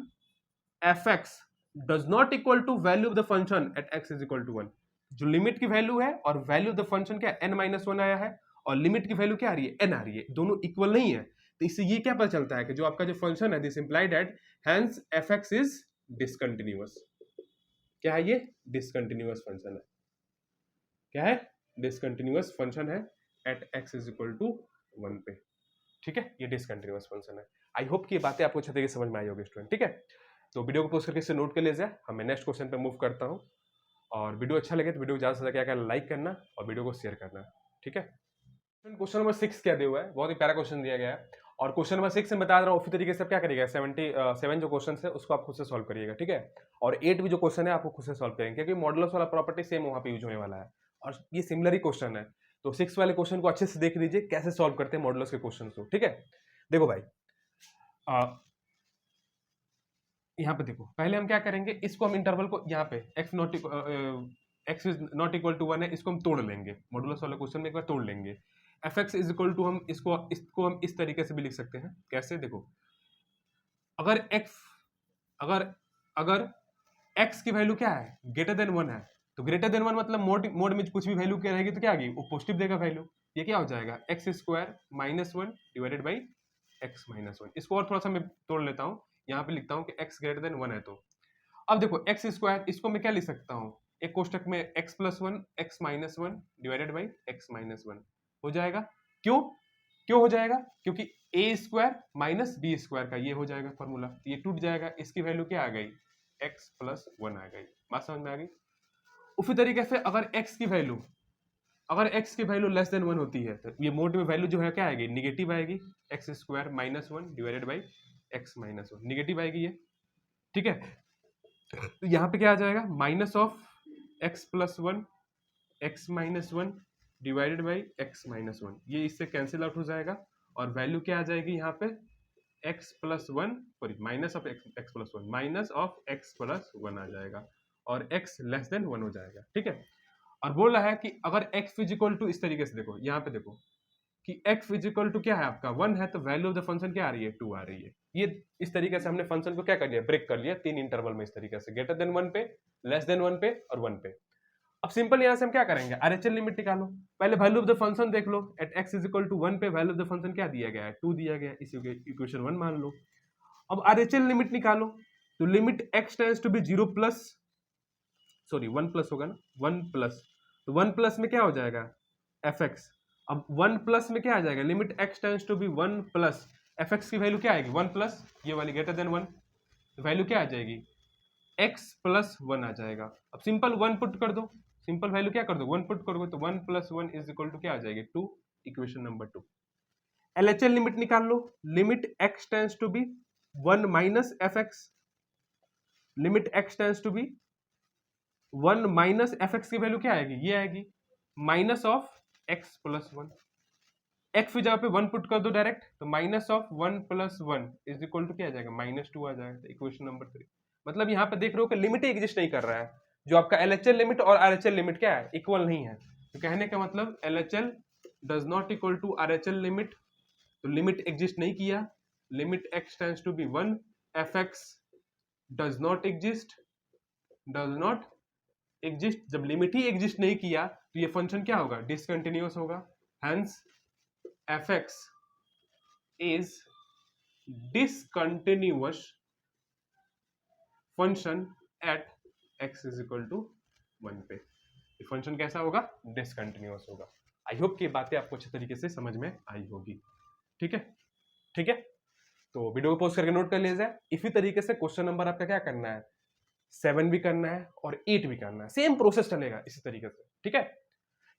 fx does not equal to value of the function at x is equal to 1, जो लिमिट की वैल्यू है और वैल्यू ऑफ द फंक्शन क्या n माइनस 1 आया है, और लिमिट की वैल्यू क्या आ रही है, n आ रही है, दोनों इक्वल नहीं है। तो इससे ये क्या पता चलता है कि जो आपका जो फंक्शन है, this implied at hence fx is discontinuous. क्या है ये, डिसकंटिन्यूअस फंक्शन है, क्या है, डिसकंटिन्यूअस फंक्शन है at x is equal to 1 पे, ठीक है, ये डिसकंटिन्यूअस फंक्शन है। आई होप कि ये बातें आपको अच्छे तरीके से समझ में आई होगी स्टूडेंट, ठीक है। तो वीडियो को पोस्ट करके इसे नोट कर लीजिए, मैं नेक्स्ट क्वेश्चन पे मूव करता हूँ। और वीडियो अच्छा लगे तो वीडियो को ज़्यादा से ज़्यादा क्या करना, लाइक करना और वीडियो को शेयर करना, ठीक है। क्वेश्चन नंबर 6 क्या दिया हुआ है, बहुत ही प्यारा क्वेश्चन दिया गया है, और क्वेश्चन नंबर 6 में बता रहा हूँ उसी तरीके से आप क्या करिएगा, 77 जो क्वेश्चन है उसको आप खुद से सॉल्व करिएगा, ठीक है। और 8 भी जो क्वेश्चन है आपको खुद से सॉल्व करेंगे, क्योंकि मॉडुलस वाला प्रॉपर्टी सेम वहाँ पे यूज होने वाला है और ये सिमिलर ही क्वेश्चन है। तो 6 वाले क्वेश्चन को अच्छे से देख लीजिए कैसे सॉल्व करते हैं मॉडुलस के क्वेश्चन को, ठीक है। देखो भाई, यहाँ पे देखो, पहले हम क्या करेंगे, इसको हम इंटरवल को यहाँ पे x is not equal to 1 है, इसको हम तोड़ लेंगे, मॉडुलस वाले क्वेश्चन में एक बार तोड़ लेंगे। F x is equal to हम इसको हम इस तरीके से भी लिख सकते हैं। कैसे? देखो, अगर एक्स अगर अगर एक्स की वैल्यू क्या है, ग्रेटर देन 1 है, तो ग्रेटर देन 1 मतलब मोड में कुछ भी वैल्यू क्या रहेगी तो क्या आएगी, वो पॉजिटिव देगा वैल्यू। ये क्या हो जाएगा, x square minus 1 divided by x minus 1। इसको और थोड़ा सा मैं तोड़ लेता हूँ, यहाँ पे लिखता हूँ कि एक्स ग्रेटर देन 1 है। तो अब देखो एक्स स्क्वायर, इसको मैं क्या लिख सकता हूँ, एक कोष्टक में x plus 1 x minus 1 divided by x minus 1 हो जाएगा। क्यों क्यों हो जाएगा? क्योंकि ए स्क्वायर माइनस बी स्क्वायर का ये हो जाएगा फॉर्मूला, ये टूट जाएगा, इसकी वैल्यू क्या आ गई, एक्स प्लस 1 आ गई। बात समझ में आ गई? उसी तरीके से अगर एक्स की वैल्यू लेस देन 1 होती है तो ये मोड में वैल्यू जो है क्या आएगी, निगेटिव आएगी, x square minus 1 divided by x minus 1 negative आएगी ये। ठीक है, तो यहाँ पे क्या आ जाएगा, minus of x plus 1 x minus 1 divided by x minus 1, ये इससे कैंसिल आउट हो जाएगा और वैल्यू क्या आ जाएगी यहाँ पे, x plus 1 sorry minus of x plus 1 minus of x plus 1 आ जाएगा और एक्स लेस देन 1 हो जाएगा। ठीक है, और बोल रहा है कि अगर x फिजिकल टू, इस तरीके से देखो यहाँ पे देखो कि x फिजिकल टू क्या है आपका 1 है, तो वैल्यू ऑफ द फंक्शन क्या आ रही है, 2 आ रही है। ये इस तरीके से हमने फंक्शन को क्या कर लिया, ब्रेक कर लिया 3 इंटरवल में, इस तरीके से ग्रेटर देन 1 पे, लेस देन 1 पे और 1 पे। अब सिंपल यहाँ से हम क्या करेंगे, आरएचएल लिमिट निकालो। पहले वैल्यू ऑफ द फंक्शन देख लो, at x is equal to 1 पे वैल्यू ऑफ द फंक्शन क्या दिया गया है, 2 दिया गया है, इसी इक्वेशन 1 मान लो। अब आरएचएल लिमिट निकालो, तो limit x tends to be 0 plus sorry 1 plus होगा ना, 1 प्लस, तो 1 प्लस में क्या हो जाएगा, एफ एक्स। अब 1 प्लस में क्या आ जाएगा, limit x tends to be 1 plus F x की वैल्यू क्या आएगी, 1 प्लस ये वाली ग्रेटर देन 1, तो वैल्यू क्या आ जाएगी, x प्लस 1 आ जाएगा। अब सिंपल 1 पुट कर दो, सिंपल वैल्यू क्या कर दो, 1 पुट करोगे तो 1 प्लस 1 इज इक्वल टू क्या आ जाएगी, 2, इक्वेशन नंबर 2। एलएचएल लिमिट निकाल लो, limit x tends to be 1 minus F X, limit x tends to be 1 minus F x की वैल्यू क्या आएगी, ये आएगी माइनस ऑफ x प्लस 1। एक्स की जगह पे 1 पुट कर दो डायरेक्ट, तो minus of 1 plus 1 is equal to क्या आ जाएगा, माइनस 2 आ जाएगा, इक्वेशन नंबर 3। मतलब यहाँ पे देख रहे हो कि लिमिट ही एग्जिस्ट नहीं कर रहा है, जो आपका एलएचएल लिमिट और आरएचएल लिमिट क्या है, इक्वल नहीं है। तो कहने का मतलब LHL does not equal to RHL limit, तो लिमिट एग्जिस्ट नहीं किया, limit x tends to be 1 f x does not exist. जब लिमिट ही एग्जिस्ट नहीं किया तो ये फंक्शन क्या होगा, डिसकंटिन्यूअस होगा। Hence f x is discontinuous function at x is equal to 1 पे। ये फंक्शन कैसा होगा, डिसकंटिन्यूअस होगा। आई होप कि बातें आपको अच्छे तरीके से समझ में आई होगी। ठीक है, ठीक है, तो वीडियो को पॉज करके नोट कर लीजिए। इसी तरीके से क्वेश्चन नंबर आपका क्या करना है, 7 भी करना है और 8 भी करना है, सेम प्रोसेस चलेगा इसी तरीके से। ठीक है,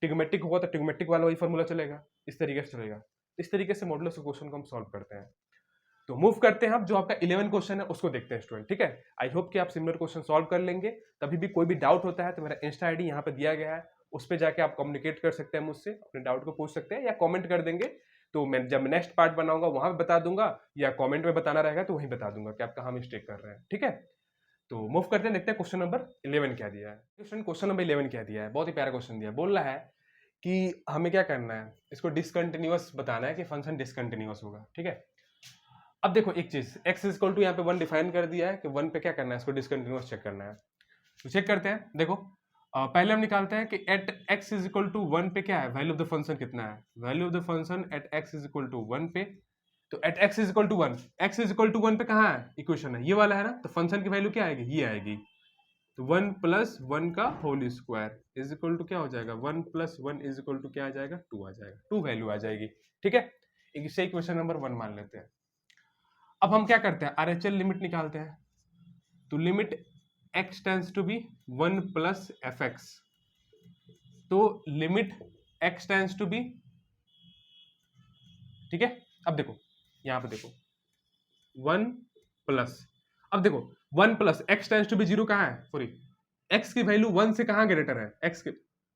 ट्रिग्मेटिक होगा तो ट्रिग्मेटिक वाला वही फॉर्मूला चलेगा, इस तरीके से चलेगा। इस तरीके से मॉडुलस के क्वेश्चन को हम सॉल्व करते हैं। तो मूव करते हैं, अब जो आपका 11 क्वेश्चन है उसको देखते हैं स्टूडेंट। ठीक है, आई होप कि आप सिमिलर क्वेश्चन सॉल्व कर लेंगे। तभी भी कोई भी डाउट होता है तो मेरा इंस्टा आईडी यहाँ पे दिया गया है, उस पर जाके आप कम्युनिकेट कर सकते हैं मुझसे, अपने डाउट को पूछ सकते हैं या कमेंट कर देंगे, तो मैं जब नेक्स्ट पार्ट बनाऊंगा वहां पे बता दूंगा, या कमेंट में बताना रहेगा तो वहीं बता दूंगा कि आप कहाँ मिस्टेक कर रहे हैं। ठीक है, तो मूव करते हैं, देखते हैं क्वेश्चन नंबर 11 क्या दिया है। क्वेश्चन नंबर 11 क्या दिया है, बहुत ही प्यारा क्वेश्चन दिया है। बोल रहा है कि हमें क्या करना है, इसको डिसकंटिन्यूअस बताना है कि फंक्शन डिसकंटिन्यूअस होगा। ठीक है, अब देखो एक चीज, x इज इक्वल टू यहाँ पे 1 डिफाइन कर दिया है कि 1 पे क्या करना है, इसको डिसकंटिन्यूअस चेक करना है। तो चेक करते हैं, देखो पहले हम निकालते हैं कि at x is equal to 1 पे क्या है, वैल्यू ऑफ द फंक्शन कितना है, value of the function at x is equal to 1 पे। तो at x is equal to 1, x is equal to 1 पे कहाँ है, इक्वेशन है ये वाला है ना, तो फंक्शन की वैल्यू क्या आएगी, ये आएगी। तो 1 प्लस 1 का whole square is equal to क्या हो जाएगा, 1 प्लस 1 इज इक्वल टू क्या आ जाएगा, 2 आ जाएगा, 2 वैल्यू आ जाएगी। ठीक है, इसे इक्वेशन नंबर 1 मान लेते हैं। अब हम क्या करते हैं, आरएचएल लिमिट निकालते हैं। तो limit x tends to be 1 plus F X, तो limit x tends to be, ठीक है, अब देखो यहां पे देखो 1 प्लस, अब देखो 1 plus x tends to be 0 कहां है, सॉरी x की वैल्यू 1 से कहां ग्रेटर है, x के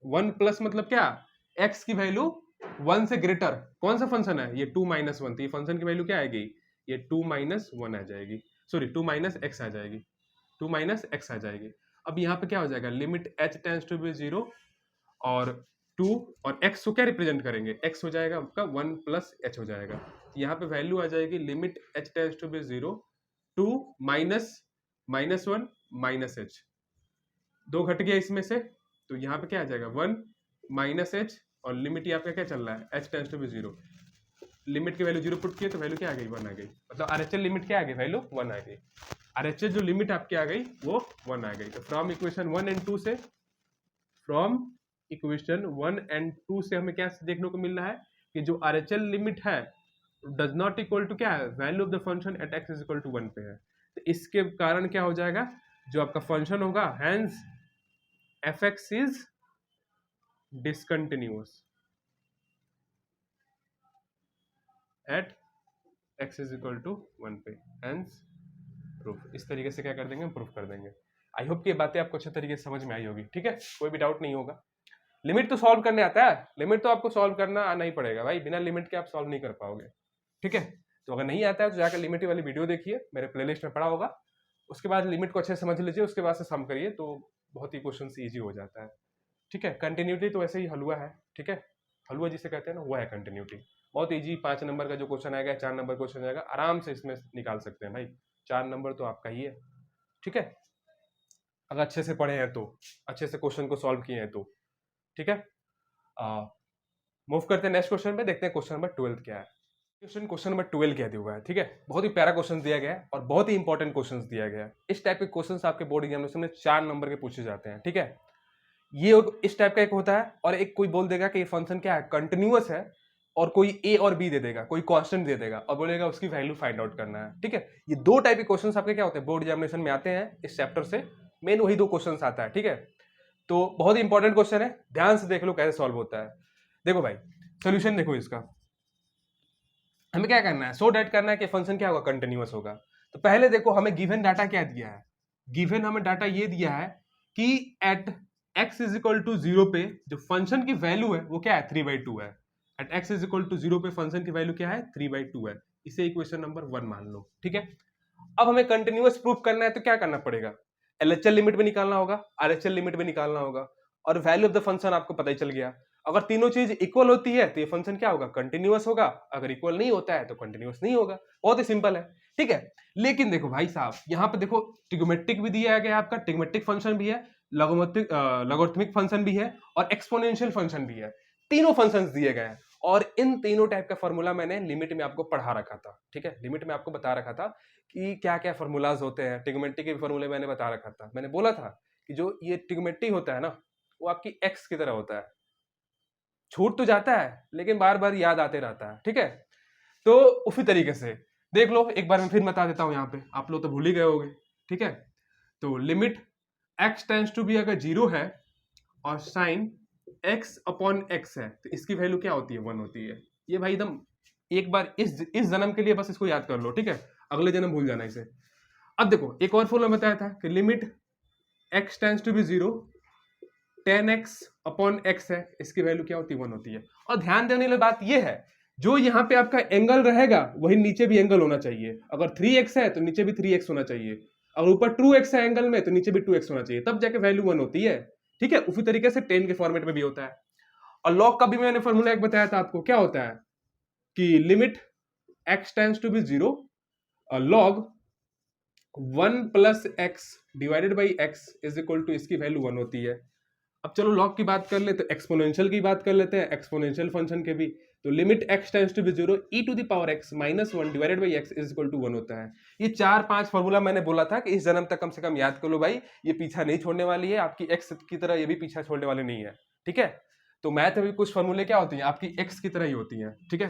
1 प्लस मतलब क्या, x की वैल्यू 1 से ग्रेटर, कौन सा फंक्शन है ये 2 माइनस 1, तो ये फंक्शन की वैल्यू क्या आएगी, ये 2 माइनस 1 आ जाएगी, सॉरी 2 माइनस एक्स आ जाएगी, 2 माइनस एक्स आ जाएगी। अब यहाँ पे क्या हो जाएगा, limit h tends to be 0 और 2 और x को क्या रिप्रेजेंट करेंगे, x हो जाएगा आपका 1 प्लस एच हो जाएगा। यहाँ पे वैल्यू आ जाएगी limit h tends to be 0 two minus 1 minus h, 2 घट गया इसमें से, तो यहाँ पे क्या आ जाएगा 1 माइनस एच, और लिमिट आपका क्या चल रहा है h tends to be 0, limit की वैल्यू 0 पुट किए तो वैल्यू क्या आ गई 1 आ गई, मतलब RHL लिमिट क्या आ गई, वैल्यू 1 आ गई। RHL जो लिमिट आपकी आ गई वो 1 आ गई। तो फ्रॉम इक्वेशन 1 एंड 2 से, फ्रॉम इक्वेशन 1 एंड 2 से हमें क्या देखने को मिल रहा है कि जो RHL लिमिट है डज नॉट इक्वल टू क्या है, value of the function at x is equal to 1 पे है। तो इसके कारण क्या हो जाएगा, जो आपका फंक्शन होगा hence fx is discontinuous at x is equal to 1 पे, हैंस प्रूफ। इस तरीके से क्या कर देंगे, हम प्रूफ कर देंगे। आई होप कि ये बातें आपको अच्छे तरीके से समझ में आई होगी, ठीक है, कोई भी डाउट नहीं होगा। लिमिट तो सॉल्व करने आता है, लिमिट तो आपको सॉल्व करना आना ही पड़ेगा भाई, बिना लिमिट के आप सॉल्व नहीं कर पाओगे, ठीक है। तो अगर नहीं आता है तो जाकर लिमिट वाली वीडियो देखिए, मेरे प्लेलिस्ट में पड़ा होगा, उसके बाद लिमिट को अच्छे से समझ लीजिए, उसके बाद से सम करिए तो बहुत ही क्वेश्चन ईजी हो जाता है, ठीक है। कंटिन्यूटी तो ऐसे ही हलवा है, ठीक है, हलवा जिसे कहते हैं ना वो है कंटिन्यूटी। बहुत ईजी 5 नंबर का जो क्वेश्चन आएगा, 4 नंबर क्वेश्चन आएगा, आराम से इसमें निकाल सकते हैं भाई, 4 नंबर तो आपका ही है, ठीक है, अगर अच्छे से पढ़े हैं तो, अच्छे से क्वेश्चन को सॉल्व किए हैं तो, ठीक है। मूव करते हैं नेक्स्ट क्वेश्चन पे, देखते हैं क्वेश्चन नंबर 12 क्या है। क्वेश्चन नंबर 12 क्या दिया हुआ है, ठीक है, बहुत ही प्यारा क्वेश्चन दिया गया है और बहुत ही इंपॉर्टेंट क्वेश्चन दिया गया है। इस टाइप के क्वेश्चन आपके बोर्ड एग्जामिनेशन में 4 नंबर के पूछे जाते हैं, ठीक है। ये इस टाइप का एक होता है, और एक कोई बोल देगा कि ये फंक्शन क्या है, कंटिन्यूअस है, और कोई ए और बी दे देगा, कोई कांस्टेंट दे देगा और बोलेगा उसकी वैल्यू फाइंड आउट करना है, ठीक है। ये 2 टाइप के क्वेश्चंस आपके क्या होते हैं, बोर्ड एग्जामिनेशन में आते हैं, इस चैप्टर से मेन वही 2 क्वेश्चंस आता है, ठीक है। तो बहुत ही इंपॉर्टेंट क्वेश्चन है, ध्यान से देख लो कैसे सॉल्व होता है। देखो भाई सोल्यूशन देखो इसका, हमें क्या करना है, सो डैट करना है कि फंक्शन क्या होगा, कंटिन्यूअस होगा। तो पहले देखो हमें गिवन डाटा क्या दिया है, गिवन हमें डाटा ये दिया है कि at x is equal to 0 पे जो फंक्शन की वैल्यू है वो क्या है, 3/2 है। At x is equal to 0 पे फंक्शन की वैल्यू क्या है, 3/2 है। इसे इक्वेशन नंबर 1 मान लो, ठीक है। अब हमें कंटिन्यूअस प्रूफ करना है तो क्या करना पड़ेगा, LHL लिमिट में निकालना होगा, RHL लिमिट में निकालना होगा, और वैल्यू ऑफ द फंक्शन आपको पता ही चल गया। अगर तीनों चीज इक्वल होती है तो ये फंक्शन क्या होगा, कंटिन्यूअस होगा, अगर इक्वल नहीं होता है तो कंटिन्यूअस नहीं होगा, बहुत ही सिंपल है, ठीक है। लेकिन देखो भाई साहब यहाँ पे देखो ट्रिग्नोमेट्रिक भी दिया गया, आपका ट्रिग्नोमेट्रिक फंक्शन भी है, लॉगरिथमिक फंक्शन भी है, और एक्सपोनेंशियल फंक्शन भी है, तीनों फंक्शंस दिए गए हैं। और इन तीनों टाइप का फॉर्मूला मैंने लिमिट में आपको पढ़ा रखा था, ठीक है, लिमिट में आपको बता रखा था कि क्या क्या फॉर्मूलाज होते हैं, ट्रिग्नोमेट्री के फॉर्मूले मैंने बता रखा था। मैंने बोला था कि जो ये ट्रिग्नोमेट्री होता है ना वो आपकी एक्स की तरह होता है, छूट तो जाता है लेकिन बार बार याद आते रहता है, ठीक है। तो उसी तरीके से देख लो, एक बार मैं फिर बता देता हूं, यहाँ पे आप लोग तो भूल ही गए होगे, ठीक है। तो limit x tends to be अगर 0 है और साइन x अपॉन x है तो इसकी वैल्यू क्या होती है, 1 होती है। ये भाई एकदम एक बार इस जन्म के लिए बस इसको याद कर लो, ठीक है, अगले जन्म भूल जाना इसे। अब देखो एक और फॉर्मूला बताया था कि limit x tends to be 0 10x upon x है, इसकी वैल्यू क्या होती है, 1 होती है। और ध्यान देने वाली बात यह है, जो यहाँ पे आपका एंगल रहेगा वही नीचे भी एंगल होना चाहिए। अगर 3x है तो नीचे भी 3x होना चाहिए, अगर ऊपर 2x है एंगल में तो नीचे भी 2x होना चाहिए, तब जाके वैल्यू 1 होती है, ठीक है। उसी तरीके से 10 के फॉर्मेट में भी होता है। और लॉग का भी मैंने फॉर्मूला एक बताया था आपको, क्या होता है कि limit x tends to be 0 log 1 plus x divided by x is equal to इसकी वैल्यू 1 होती है। अब चलो लॉग की बात कर लेते, एक्सपोनेंशियल की बात कर लेते हैं, एक्सपोनेंशियल फंक्शन के भी। तो limit x tends to be 0 e to the power x minus 1 divided by x is equal to 1 होता है। ये 4-5 फॉर्मूला मैंने बोला था कि इस जन्म तक कम से कम याद कर लो भाई, ये पीछा नहीं छोड़ने वाली है आपकी, x की तरह ये भी पीछा छोड़ने वाली नहीं है, ठीक है। तो मैथ में भी कुछ फॉर्मूले क्या होती हैं, आपकी x की तरह ही होती हैं, ठीक है,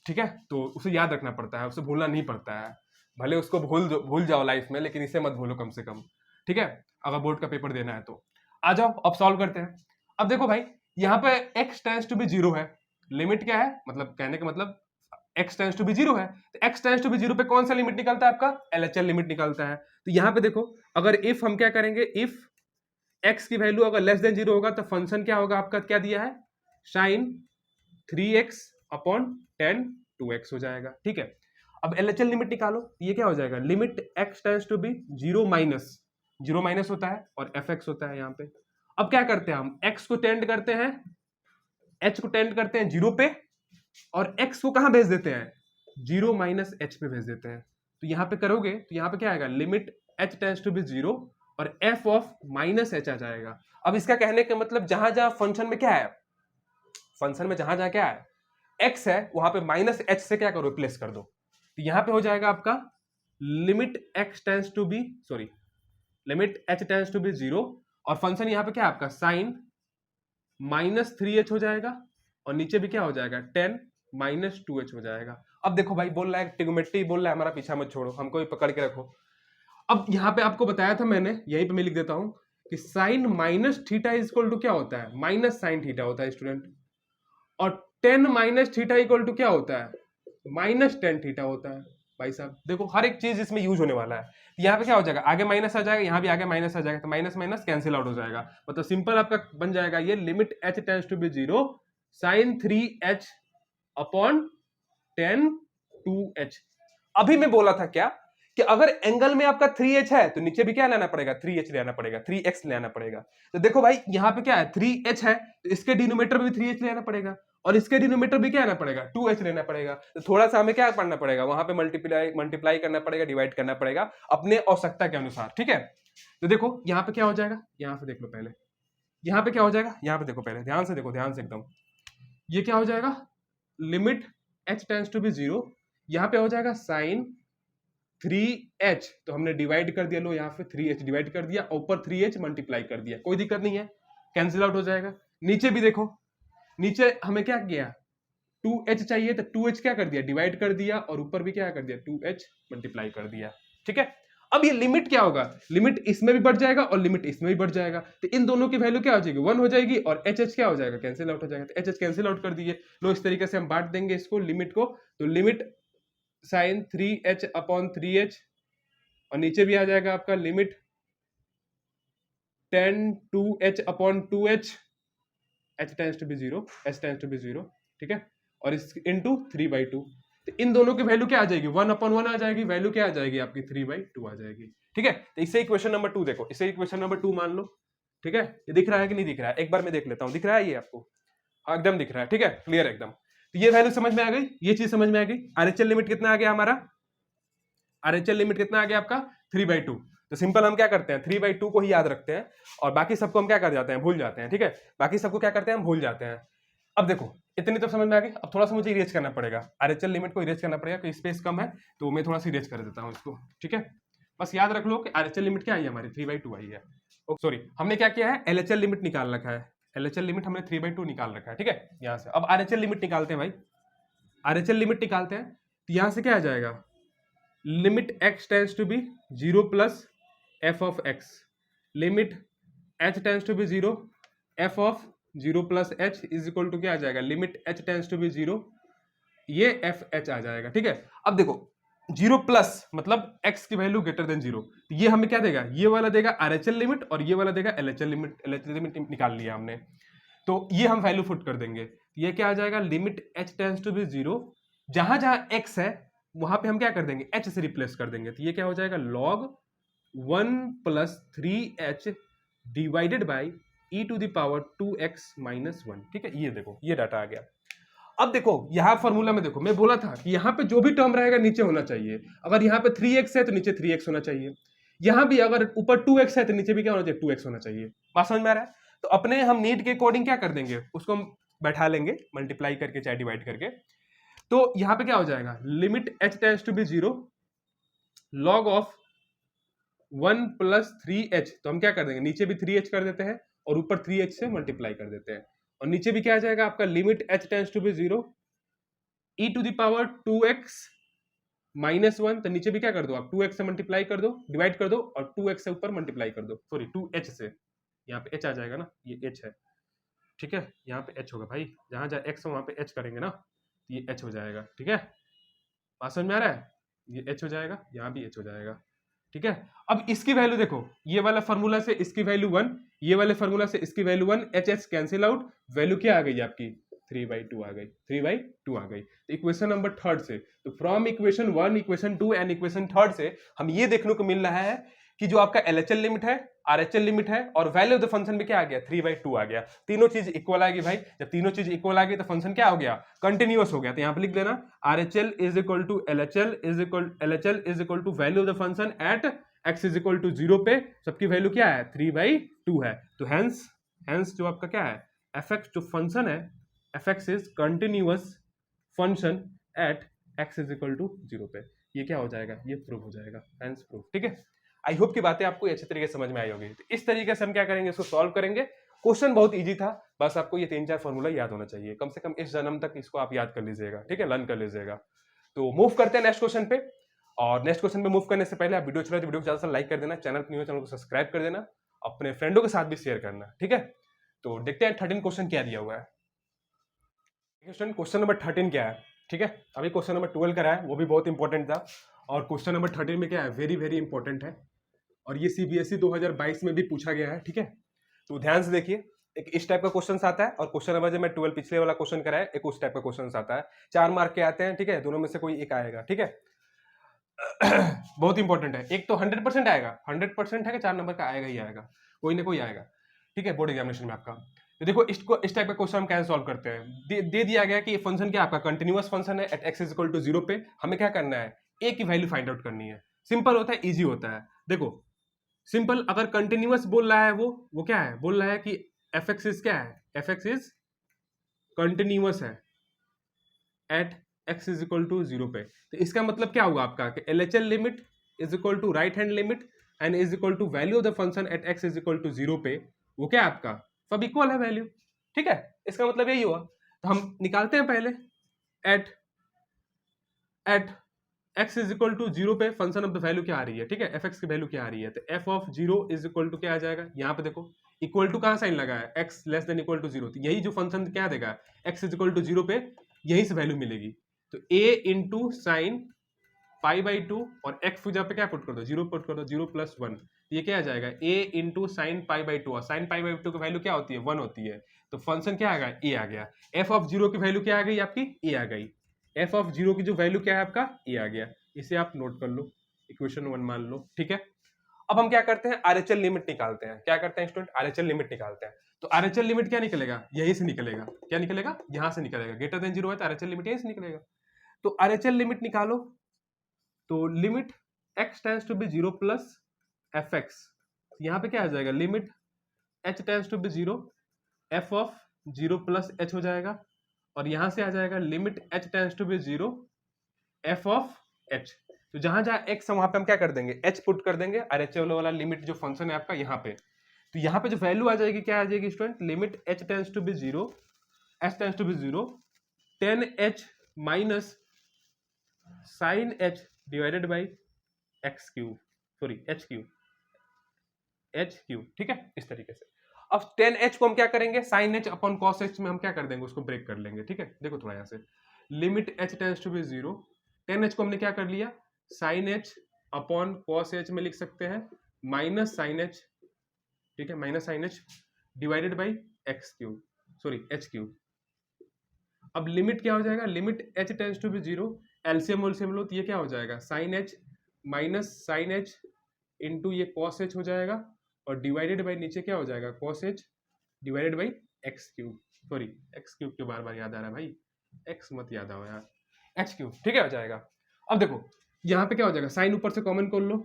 ठीक है। तो उसे याद रखना पड़ता है, उसे भूलना नहीं पड़ता है, भले उसको भूल जाओ लाइफ में, लेकिन इसे मत भूलो कम से कम, ठीक है, अगर बोर्ड का पेपर देना है तो। आ जाओ अब सॉल्व करते हैं। अब देखो भाई यहाँ पे x टेंड्स टू बी 0 है, लिमिट क्या है, मतलब कहने का मतलब x टेंड्स टू बी 0 है, तो x टेंड्स टू बी 0 पे कौन सा लिमिट निकलता है, आपका LHL लिमिट निकलता है। तो यहाँ पे देखो अगर इफ हम क्या करेंगे, इफ x की वैल्यू अगर लेस देन 0 होगा तो फंक्शन क्या होगा आपका, क्या दिया है, साइन 3x अपॉन 10 2x हो जाएगा, ठीक है। अब LHL लिमिट निकालो, ये क्या हो जाएगा, limit x tends to be 0 minus होता है और fx होता है यहाँ पे। अब क्या करते हैं हम, x को टेंड करते हैं, h को टेंड करते हैं 0 पे, और x को कहां भेज देते हैं, 0 माइनस h पे भेज देते हैं। तो यहां पे करोगे तो यहां पे क्या आएगा, limit h tends to be 0 और f ऑफ माइनस h आ जाएगा। अब इसका कहने का मतलब जहां जहां फंक्शन में क्या है, फंक्शन में जहां जहां क्या है x है, वहां पे माइनस h से क्या करो, रिप्लेस कर दो। तो यहां पे हो जाएगा आपका limit x tends to be, sorry, limit h tends to be 0, और फंक्शन यहां पे क्या है आपका साइन माइनस 3h हो जाएगा, और नीचे भी क्या हो जाएगा 10 माइनस 2h हो जाएगा। अब देखो भाई बोल रहा है ट्रिग्नोमेट्री बोल रहा है, हमारा पीछा मत छोड़ो, हमको भी पकड़ के रखो। अब यहाँ पे आपको बताया था मैंने, यहीं पे मैं लिख देता हूं कि sine minus theta is equal to क्या होता है, माइनस साइन थीटा होता है स्टूडेंट, और 10 माइनस थीटा इक्वल टू क्या होता है, माइनस 10 थीटा होता है। भाई साहब देखो हर एक चीज इसमें यूज होने वाला है। यहाँ पे क्या हो जाएगा, आगे माइनस आ जाएगा, यहाँ भी आगे माइनस आ जाएगा, तो माइनस माइनस कैंसिल आउट हो जाएगा। मतलब सिंपल आपका बन जाएगा ये limit h tends to be 0 sine 3h upon 10 2h। अभी मैं बोला था क्या कि अगर एंगल में आपका 3h है तो नीचे भी क्या लेना पड़ेगा, 3h लेना पड़ेगा, 3x लेना पड़ेगा। तो देखो भाई यहाँ पे क्या है 3h है, तो इसके डिनोमिनेटर में भी 3h लेना पड़ेगा, और इसके डिनोमिनेटर भी क्या लेना पड़ेगा, 2h लेना पड़ेगा। तो थोड़ा सा हमें क्या करना पड़ेगा, वहां पे मल्टीप्लाई करना पड़ेगा, डिवाइड करना पड़ेगा अपने आवश्यकता के अनुसार, ठीक है। तो देखो यहाँ पे क्या हो जाएगा, यहाँ पे देख लो पहले, यहाँ पे क्या हो जाएगा, यहाँ पे देखो पहले, ध्यान से देखो, ध्यान से एकदम, ये क्या हो जाएगा, limit h tends to be 0, यहाँ पे हो जाएगा साइन 3h, तो हमने डिवाइड कर दिया, लो यहाँ पे 3h डिवाइड कर दिया, ऊपर 3h मल्टीप्लाई कर दिया, कोई दिक्कत नहीं है, कैंसिल आउट हो जाएगा। नीचे भी देखो, नीचे हमें क्या किया, 2h चाहिए तो 2h क्या कर दिया, डिवाइड कर दिया, और ऊपर भी क्या कर दिया 2h मल्टीप्लाई कर दिया, ठीक है। अब ये लिमिट क्या होगा, लिमिट इसमें भी बढ़ जाएगा और लिमिट इसमें भी बढ़ जाएगा, तो इन दोनों की वैल्यू क्या हो जाएगी, 1 हो जाएगी, और एच क्या हो जाएगा, कैंसिल आउट हो जाएगा। तो एच कैंसिल आउट कर दिए, लो इस तरीके से हम बांट देंगे इसको लिमिट को, तो limit sign 3h upon 3h, और नीचे भी आ जाएगा आपका limit 10 2h upon 2h, h tends to be 0, h tends to be 0, ठीक है, और इस इनटू 3/2। तो इन दोनों की वैल्यू क्या आ जाएगी, 1/1 आ जाएगी, वैल्यू क्या आ जाएगी आपकी 3/2 आ जाएगी, ठीक है। तो इसे इक्वेशन नंबर 2 देखो, इसे इक्वेशन नंबर 2 मान लो, ठीक है। ये दिख रहा है कि नहीं दिख रहा है, एक बार मैं देख लेता हूं, दिख रहा है ये आपको, हाँ एकदम दिख रहा है, ठीक है, क्लियर एकदम। तो ये वैल्यू समझ में आ गई, ये चीज समझ में आ गई। आरएचएल लिमिट कितना आ गया हमारा, आरएचएल लिमिट कितना आ गया आपका 3/2। तो सिंपल हम क्या करते हैं 3/2 को ही याद रखते हैं, और बाकी सबको हम क्या कर जाते हैं, भूल जाते हैं, ठीक है, बाकी सबको क्या करते हैं हम भूल जाते हैं। अब देखो इतनी तो समझ में आ गई, अब थोड़ा सा मुझे इरेज करना पड़ेगा, आरएचएल लिमिट को इरेज करना पड़ेगा, क्योंकि स्पेस कम है, तो मैं थोड़ा सा इरेज कर देता हूँ इसको, ठीक है। बस याद रख लो कि आरएचएल लिमिट क्या आई है हमारी, 3/2 आई है। सॉरी, हमने क्या किया है, एलएचएल लिमिट निकाल रखा है, एलएचएल लिमिट हमने 3/2 निकाल रखा है, ठीक है। यहाँ से अब आरएचएल लिमिट निकालते हैं भाई, आरएचएल लिमिट निकालते हैं, तो यहाँ से क्या आ जाएगा, limit x tends to be 0 plus f of x, limit h tends to be 0 f of 0 plus h is equal to क्या आ जाएगा, limit h tends to be 0, ये एफ एच आ जाएगा, ठीक है। अब देखो 0 प्लस मतलब x की वैल्यू ग्रेटर देन 0, तो ये हमें क्या देगा, ये वाला देगा आरएचएल लिमिट, और ये वाला देगा एलएचएल लिमिट, एलएचएल लिमिट निकाल लिया हमने, तो ये हम वैल्यू पुट कर देंगे, ये क्या आ जाएगा, limit h tends to be 0, जहां जहां x है वहां पे हम क्या कर देंगे, h से रिप्लेस कर देंगे, तो ये क्या हो जाएगा, log 1 plus 3h divided by e to the power 2x minus 1, ठीक है। ये देखो ये डाटा आ गया। अब देखो यहाँ फॉर्मूला में देखो, मैं बोला था कि यहाँ पे जो भी टर्म रहेगा नीचे होना चाहिए, अगर यहाँ पे 3x है तो नीचे 3x होना चाहिए, यहाँ भी अगर ऊपर 2x है तो नीचे भी क्या होना चाहिए, 2x होना चाहिए। बात समझ में आ रहा है। तो अपने हम नीड के अकॉर्डिंग क्या कर देंगे, उसको हम बैठा लेंगे मल्टीप्लाई करके चाहे डिवाइड करके, तो यहाँ पे क्या हो जाएगा, limit h tends to be 0 log of 1 plus 3h, तो हम क्या कर देंगे, नीचे भी 3h कर देते हैं और ऊपर 3h से मल्टीप्लाई कर देते हैं, और नीचे भी क्या आ जाएगा आपका, limit h tends to be 0 e to the power 2x minus 1, तो नीचे भी क्या कर दो आप, 2x से मल्टीप्लाई कर दो, डिवाइड कर दो, और 2x से ऊपर मल्टीप्लाई कर दो, सॉरी 2h से, यहाँ पे h आ जाएगा ना, ये h है, ठीक है, यहाँ पे h होगा भाई, जहां जहां x हो वहां पे h करेंगे ना, ये h हो जाएगा, ठीक है। बात समझ में आ रहा है, ये h हो जाएगा, यहाँ भी h हो जाएगा, ठीक है। अब इसकी वैल्यू देखो, ये वाला फॉर्मूला से इसकी वैल्यू 1, ये वाले फॉर्मूला से इसकी value 1, h cancel out, value क्या आ गई आपकी 3/2 आ गई, 3/2 आ गई। तो इक्वेशन नंबर 3 से, तो from equation 1, equation 2 and equation 3 से हम ये देखने को मिल रहा है कि जो आपका LHL लिमिट है, RHL लिमिट है और वैल्यू ऑफ द फंक्शन में क्या आ गया, 3/2 आ गया। तीनों चीज इक्वल आ गई भाई। जब तीनों चीज इक्वल आ गई तो फंक्शन क्या हो गया, कंटिन्यूअस हो गया। तो यहाँ पे लिख देना RHL is equal to LHL is equal to value of the function at x is equal to 0 पे सबकी वैल्यू क्या है, 3/2 है। तो हेंस जो आपका क्या है, fx जो फंक्शन है, fx is continuous function at x is equal to 0 पे। ये क्या हो जाएगा, ये प्रूव हो जाएगा, हेंस प्रूव। ठीक है, आई होप की बातें आपको अच्छे तरीके से समझ में आई होगी। तो इस तरीके से हम क्या करेंगे, इसको सॉल्व करेंगे। क्वेश्चन बहुत इजी था, बस आपको ये 3-4 फॉर्मूला याद होना चाहिए, कम से कम इस जन्म तक इसको आप याद कर लीजिएगा। ठीक है, लर्न कर लीजिएगा। तो मूव करते हैं नेक्स्ट क्वेश्चन पे। और नेक्स्ट क्वेश्चन पे मूव करने से पहले आप वीडियो अच्छा लगे तो वीडियो को ज्यादा से लाइक कर देना, चैनल पर न्यू चैनल को सब्सक्राइब कर देना, अपने फ्रेंडों के साथ भी शेयर करना। ठीक है, तो देखते हैं 13 क्वेश्चन क्या दिया हुआ है। क्वेश्चन नंबर 13 क्या है। ठीक है, अभी क्वेश्चन नंबर 12 का रहा है, वो भी बहुत इंपॉर्टेंट था। और क्वेश्चन नंबर 13 में क्या है, वेरी वेरी इंपॉर्टेंट है और ये CBSE 2022 में भी पूछा गया है। ठीक है, तो ध्यान से देखिए, एक इस टाइप का क्वेश्चन आता है और क्वेश्चन नंबर जो मैं 12 पिछले वाला क्वेश्चन कराया, एक उस टाइप का क्वेश्चन आता है। 4 मार्क के आते हैं। ठीक है, दोनों में से कोई एक आएगा। ठीक है बहुत इंपॉर्टेंट है। एक तो 100% आएगा, 100% है कि 4 नंबर का आएगा ही आएगा, कोई ना कोई आएगा। ठीक है, बोर्ड एग्जामिनेशन में आपका। तो देखो इसको इस टाइप का क्वेश्चन हम कैसे सॉल्व करते हैं। दे दिया गया कि ये फंक्शन क्या आपका कंटिन्यूअस फंक्शन है at x is equal to 0 पे। हमें क्या करना है, a की वैल्यू फाइंड आउट करनी है। सिंपल होता है, इजी होता है। देखो सिंपल, अगर कंटिन्यूअस बोल रहा है वो क्या है, बोल रहा है कि fx इज क्या है, fx इज कंटिन्यूअस है at x is equal to 0 पे। तो इसका मतलब क्या होगा आपका कि LHL limit is equal to right hand limit and is equal to value of the function at x is equal to 0 पे, वो क्या है आपका, सब इक्वल है वैल्यू। ठीक है, इसका मतलब यही हुआ। तो हम निकालते हैं पहले at x is equal to 0 पे फंक्शन ऑफ द वैल्यू क्या आ रही है। ठीक है, fx की वैल्यू क्या आ रही है, तो f of 0 is equal to क्या आ जाएगा, यहाँ पे देखो इक्वल टू कहाँ साइन लगा है, x less than equal to 0। तो यही जो फंक्शन क्या देगा, x इज इक्वल टू 0 पे यही से वैल्यू मिलेगी। तो a इंटू साइन π/2 और x की जगह पे क्या पुट कर दो, 0 पुट कर दो, 0 प्लस 1। ये क्या आ जाएगा, a इंटू साइन π/2 और साइन π/2 की वैल्यू क्या होती है, 1 होती है। तो फंक्शन क्या आ गया, a आ गया। f ऑफ 0 की वैल्यू क्या आ गई आपकी, a आ गई। f ऑफ 0 की जो वैल्यू क्या है आपका, a आ गया। इसे आप नोट कर लो, इक्वेशन 1 मान लो। ठीक है, अब हम क्या करते हैं, RHL लिमिट निकालते हैं। क्या करते हैं स्टूडेंट, RHL लिमिट निकालते हैं। तो RHL लिमिट क्या निकलेगा, यहीं से निकलेगा। क्या निकलेगा, यहां से निकलेगा। ग्रेटर देन 0 है तो RHL लिमिट यहीं से निकलेगा। तो RHL लिमिट निकालो, तो limit x tends to be 0 plus fx, यहाँ पे क्या आ जाएगा, limit h tends to be 0 f of 0 plus h हो जाएगा। और यहां से आ जाएगा limit h tends to be 0 f of h। तो जहां जहां x है वहां पे हम क्या कर देंगे, h पुट कर देंगे। RHL वाला लिमिट जो फंक्शन है आपका यहाँ पे, तो यहाँ पे जो वैल्यू आ जाएगी क्या आ जाएगी student, limit h tends to be 0 h tends to be 0 10h minus sine h divided by x cube, sorry H cube. ठीक है, इस तरीके से। अब 10h को हम क्या करेंगे, sine h upon cos h में हम क्या कर देंगे, उसको ब्रेक कर लेंगे। ठीक है, देखो थोड़ा यहाँ से, limit h tends to be 0, 10h को हमने क्या कर लिया, sine h upon cos h में लिख सकते हैं माइनस साइन h। ठीक है, minus sine h divided by x cube, sorry H cube. अब लिमिट क्या हो जाएगा, limit h tends to be 0, LCM वोल्सियम लो तो ये क्या हो जाएगा, sine h minus sine h into ये कॉस h हो जाएगा और डिवाइडेड बाई नीचे क्या हो जाएगा, cos h divided by x cube. Sorry x cube के बार बार याद आ रहा है भाई, एक्स मत याद आओ यार, एच क्यूब। ठीक है, हो जाएगा। अब देखो यहाँ पे क्या हो जाएगा, साइन ऊपर से कॉमन कर लो,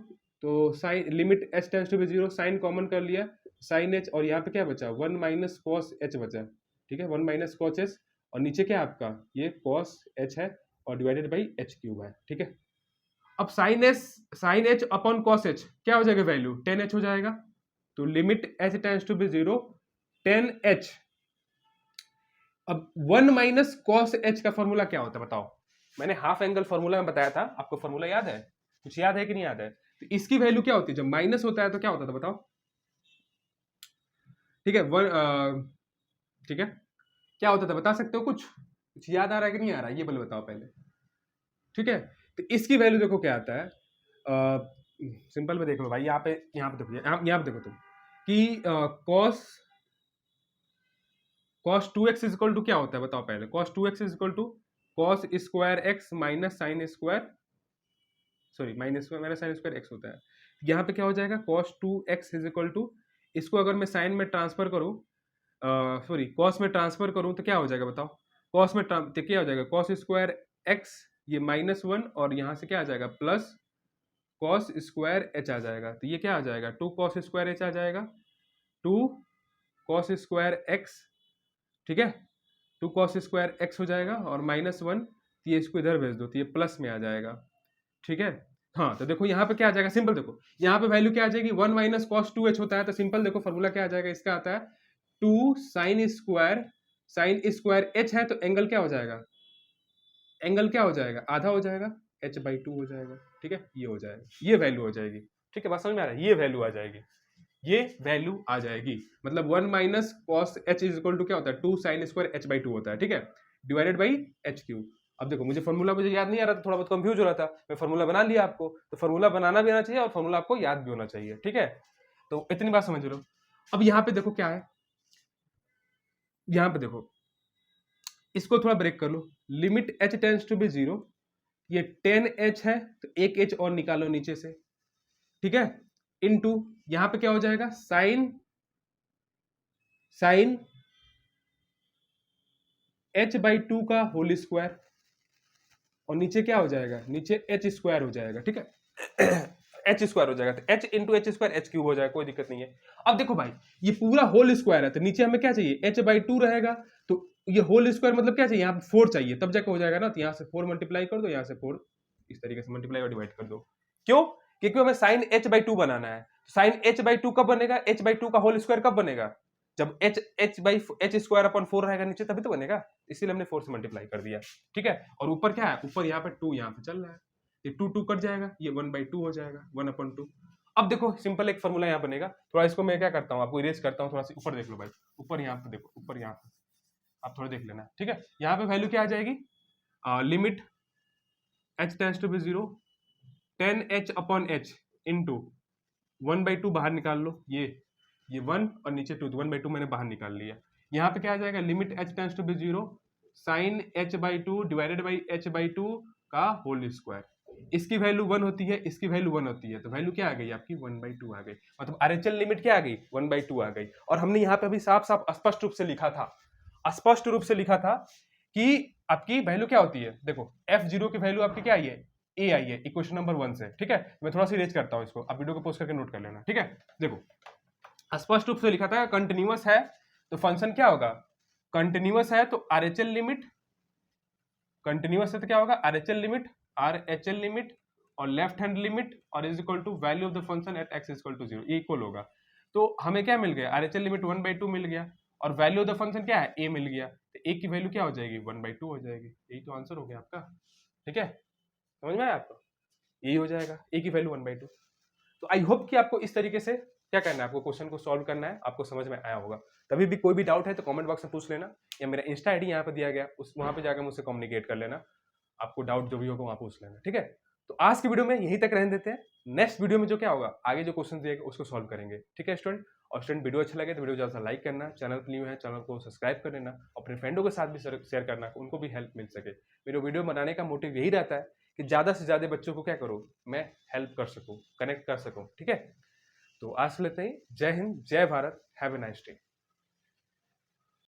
तो sine limit h tends to be 0, sine common कर लिया, साइन h और यहाँ पे क्या बचा, 1 माइनस कॉस h बचा। ठीक है, 1 माइनस कॉस h और नीचे क्या आपका ये कॉस h है और डिवाइडेड बाई एच क्यूब है। ठीक है, अब sine h upon cos h क्या हो जाएगा, वैल्यू 10h हो जाएगा। तो limit h tends to be 0 10h। अब 1 माइनस कॉस h का फॉर्मूला क्या होता है बताओ, मैंने हाफ एंगल फॉर्मूला में बताया था आपको, फॉर्मूला याद है, कुछ याद है कि नहीं याद है। तो इसकी वैल्यू क्या होती है, जब माइनस होता है तो क्या होता था बताओ। ठीक है, ठीक है, क्या होता था बता सकते हो, कुछ याद आ रहा है कि नहीं आ रहा है, ये बोलो बताओ पहले। ठीक है, तो इसकी वैल्यू देखो क्या आता है, सिंपल में देख लो भाई, यहाँ पे देखो, यहाँ पे देखो तुम कि cos 2x is equal to क्या होता है बताओ पहले, cos 2x is equal to cos square x minus sine square sorry minus में मेरा साइन स्क्वायर एक्स होता है, यहाँ पे क्या हो जाएगा cos 2x is equal to, इसको अगर मैं साइन में ट्रांसफर करूँ, सॉरी कॉस में ट्रांसफर करूँ तो क्या हो जाएगा बताओ, कॉस में तो क्या हो जाएगा कॉस स्क्वायर एक्स, ये -1 और यहाँ से क्या आ जाएगा प्लस कॉस स्क्वायर एच आ जाएगा, तो ये क्या आ जाएगा 2 कॉस स्क्वायर एच आ जाएगा, 2 कॉस स्क्वायर एक्स, ठीक है, 2 कॉस स्क्वायर एक्स हो जाएगा और -1, तो ये इसको इधर भेज दो तो ये प्लस में आ जाएगा, ठीक है। हाँ तो देखो यहाँ पे क्या आ जाएगा, सिंपल देखो यहाँ पे वैल्यू क्या आ जाएगी 1 माइनस कॉस 2h होता है, तो सिंपल देखो फॉर्मूला क्या आ जाएगा इसका, आता है 2 साइन स्क्वायर एच है, तो एंगल क्या हो जाएगा, एंगल क्या हो जाएगा आधा हो जाएगा, h/2 हो जाएगा, ठीक है, ये हो जाएगा, ये वैल्यू हो जाएगी, ठीक है, बात समझ में आ रहा है, ये वैल्यू आ जाएगी, ये वैल्यू आ जाएगी, मतलब 1 minus cos h is equal to क्या होता है 2 साइन स्क्वायर h/2 होता है, ठीक है, डिवाइडेड बाई h3। अब देखो मुझे फार्मूला मुझे याद नहीं आ रहा था, थोड़ा बहुत कंफ्यूज हो रहा था, मैं फार्मूला बना लिया आपको, तो फार्मूला बनाना भी आना चाहिए और फार्मूला आपको याद भी होना चाहिए, ठीक है, तो इतनी बात समझ लो। अब यहाँ पे देखो क्या है, यहाँ पे देखो इसको थोड़ा ब्रेक कर लो, limit h tends to be 0, ये 10h है तो एक h और निकालो नीचे से, ठीक है, इनटू यहां पे क्या हो जाएगा साइन h/2 का होल स्क्वायर, और नीचे क्या हो जाएगा, नीचे h स्क्वायर हो जाएगा, ठीक है h स्क्वायर हो जाएगा, तो h into H square h cube हो जाएगा, कोई दिक्कत नहीं है। अब देखो भाई ये पूरा होल स्क्वायर है, तो नीचे हमें क्या चाहिए h/2 रहेगा, तो ये होल स्क्वायर मतलब क्या चाहिए, यहाँ पे 4 चाहिए, तब जाके हो जाएगा ना, तो यहाँ से 4 मल्टीप्लाई कर दो, यहाँ से 4 इस तरीके से मल्टीप्लाई और डिवाइड कर दो, क्यों, क्योंकि हमें साइन h/2 बनाना है, साइन h/2 कब बनेगा, h/2 का होल स्क्वायर कब बनेगा, जब h स्क्वायर अपॉन 4 रहेगा नीचे, तभी तो बनेगा, इसीलिए हमने 4 से मल्टीप्लाई कर दिया, ठीक है, और ऊपर क्या है, ऊपर यहाँ पे 2 यहाँ पे चल रहा है, ये 2 कट जाएगा, ये 1/2 हो जाएगा 1/2। अब देखो सिंपल एक फॉर्मूला यहाँ बनेगा, थोड़ा इसको मैं क्या करता हूँ आपको इरेज करता हूँ, थोड़ा सा ऊपर देख लो भाई, ऊपर यहाँ पे देखो, ऊपर यहाँ पे आप थोड़ा देख लेना, ठीक है, यहाँ पे वैल्यू क्या आ जाएगी, limit h tends to be 0, 10h upon h into 1/2 बाहर निकाल लो, ये 1 और नीचे 2, 1/2 मैंने बाहर निकाल लिया, यहाँ पे क्या आ जाएगा limit h tends to be 0 sine h/2 divided by h/2 का होल स्क्वायर, इसकी वैल्यू 1 होती है, इसकी वैल्यू 1 होती है, तो वैल्यू क्या आ गई आपकी 1/2 आ गई, मतलब आरएचएल लिमिट क्या आ गई 1/2 आ गई। और हमने यहाँ पे अभी साफ साफ स्पष्ट रूप से लिखा था, स्पष्ट रूप से लिखा था कि आपकी वैल्यू क्या होती है, देखो f0 की वैल्यू आपकी क्या आई है, a आई है इक्वेशन नंबर 1 से, ठीक है, मैं थोड़ा सा इरेज करता हूँ इसको, आप वीडियो को पोस्ट करके नोट कर लेना, ठीक है, देखो स्पष्ट रूप से लिखा था कंटिन्यूअस है तो फंक्शन क्या होगा, कंटिन्यूअस है तो आरएचएल लिमिट, कंटिन्यूअस है तो क्या होगा आरएचएल लिमिट और लेफ्ट हैंड लिमिट और is equal to value of the function at x equal to 0, ये इक्वल होगा, तो हमें क्या मिल गया, आरएचएल लिमिट 1/2 मिल गया और वैल्यू ऑफ द फंक्शन क्या है a मिल गया, तो a की वैल्यू क्या हो जाएगी 1/2 हो जाएगी, यही तो आंसर हो गया आपका, ठीक है, समझ में आया आपको, यही हो जाएगा a की वैल्यू 1/2। तो आई होप कि आपको इस तरीके से क्या करना है, आपको क्वेश्चन को सॉल्व करना है, आपको समझ में आया होगा, तभी भी कोई भी डाउट है तो कमेंट बॉक्स में पूछ लेना, या मेरा इंस्टा आईडी यहाँ पे दिया गया उस वहां पे जाकर मुझसे कम्युनिकेट कर लेना, आपको डाउट जो भी होगा वहां पूछ लेना, ठीक है। तो आज की वीडियो में यहीं तक रहने देते हैं, नेक्स्ट वीडियो में जो क्या होगा आगे जो क्वेश्चन दिएगा उसको सॉल्व करेंगे, ठीक है स्टूडेंट। और स्टूडेंट वीडियो अच्छा लगे तो वीडियो ज़्यादा लाइक करना, चैनल पर न्यू है चैनल को सब्सक्राइब कर लेना, अपने फ्रेंडों के साथ भी शेयर करना, उनको भी हेल्प मिल सके। मेरे वीडियो बनाने का मोटिव यही रहता है कि ज़्यादा से ज़्यादा बच्चों को क्या करूँ मैं हेल्प कर सकूँ, कनेक्ट कर सकूँ, ठीक है। तो आज लेते हैं, जय हिंद जय Bharat, have a nice day.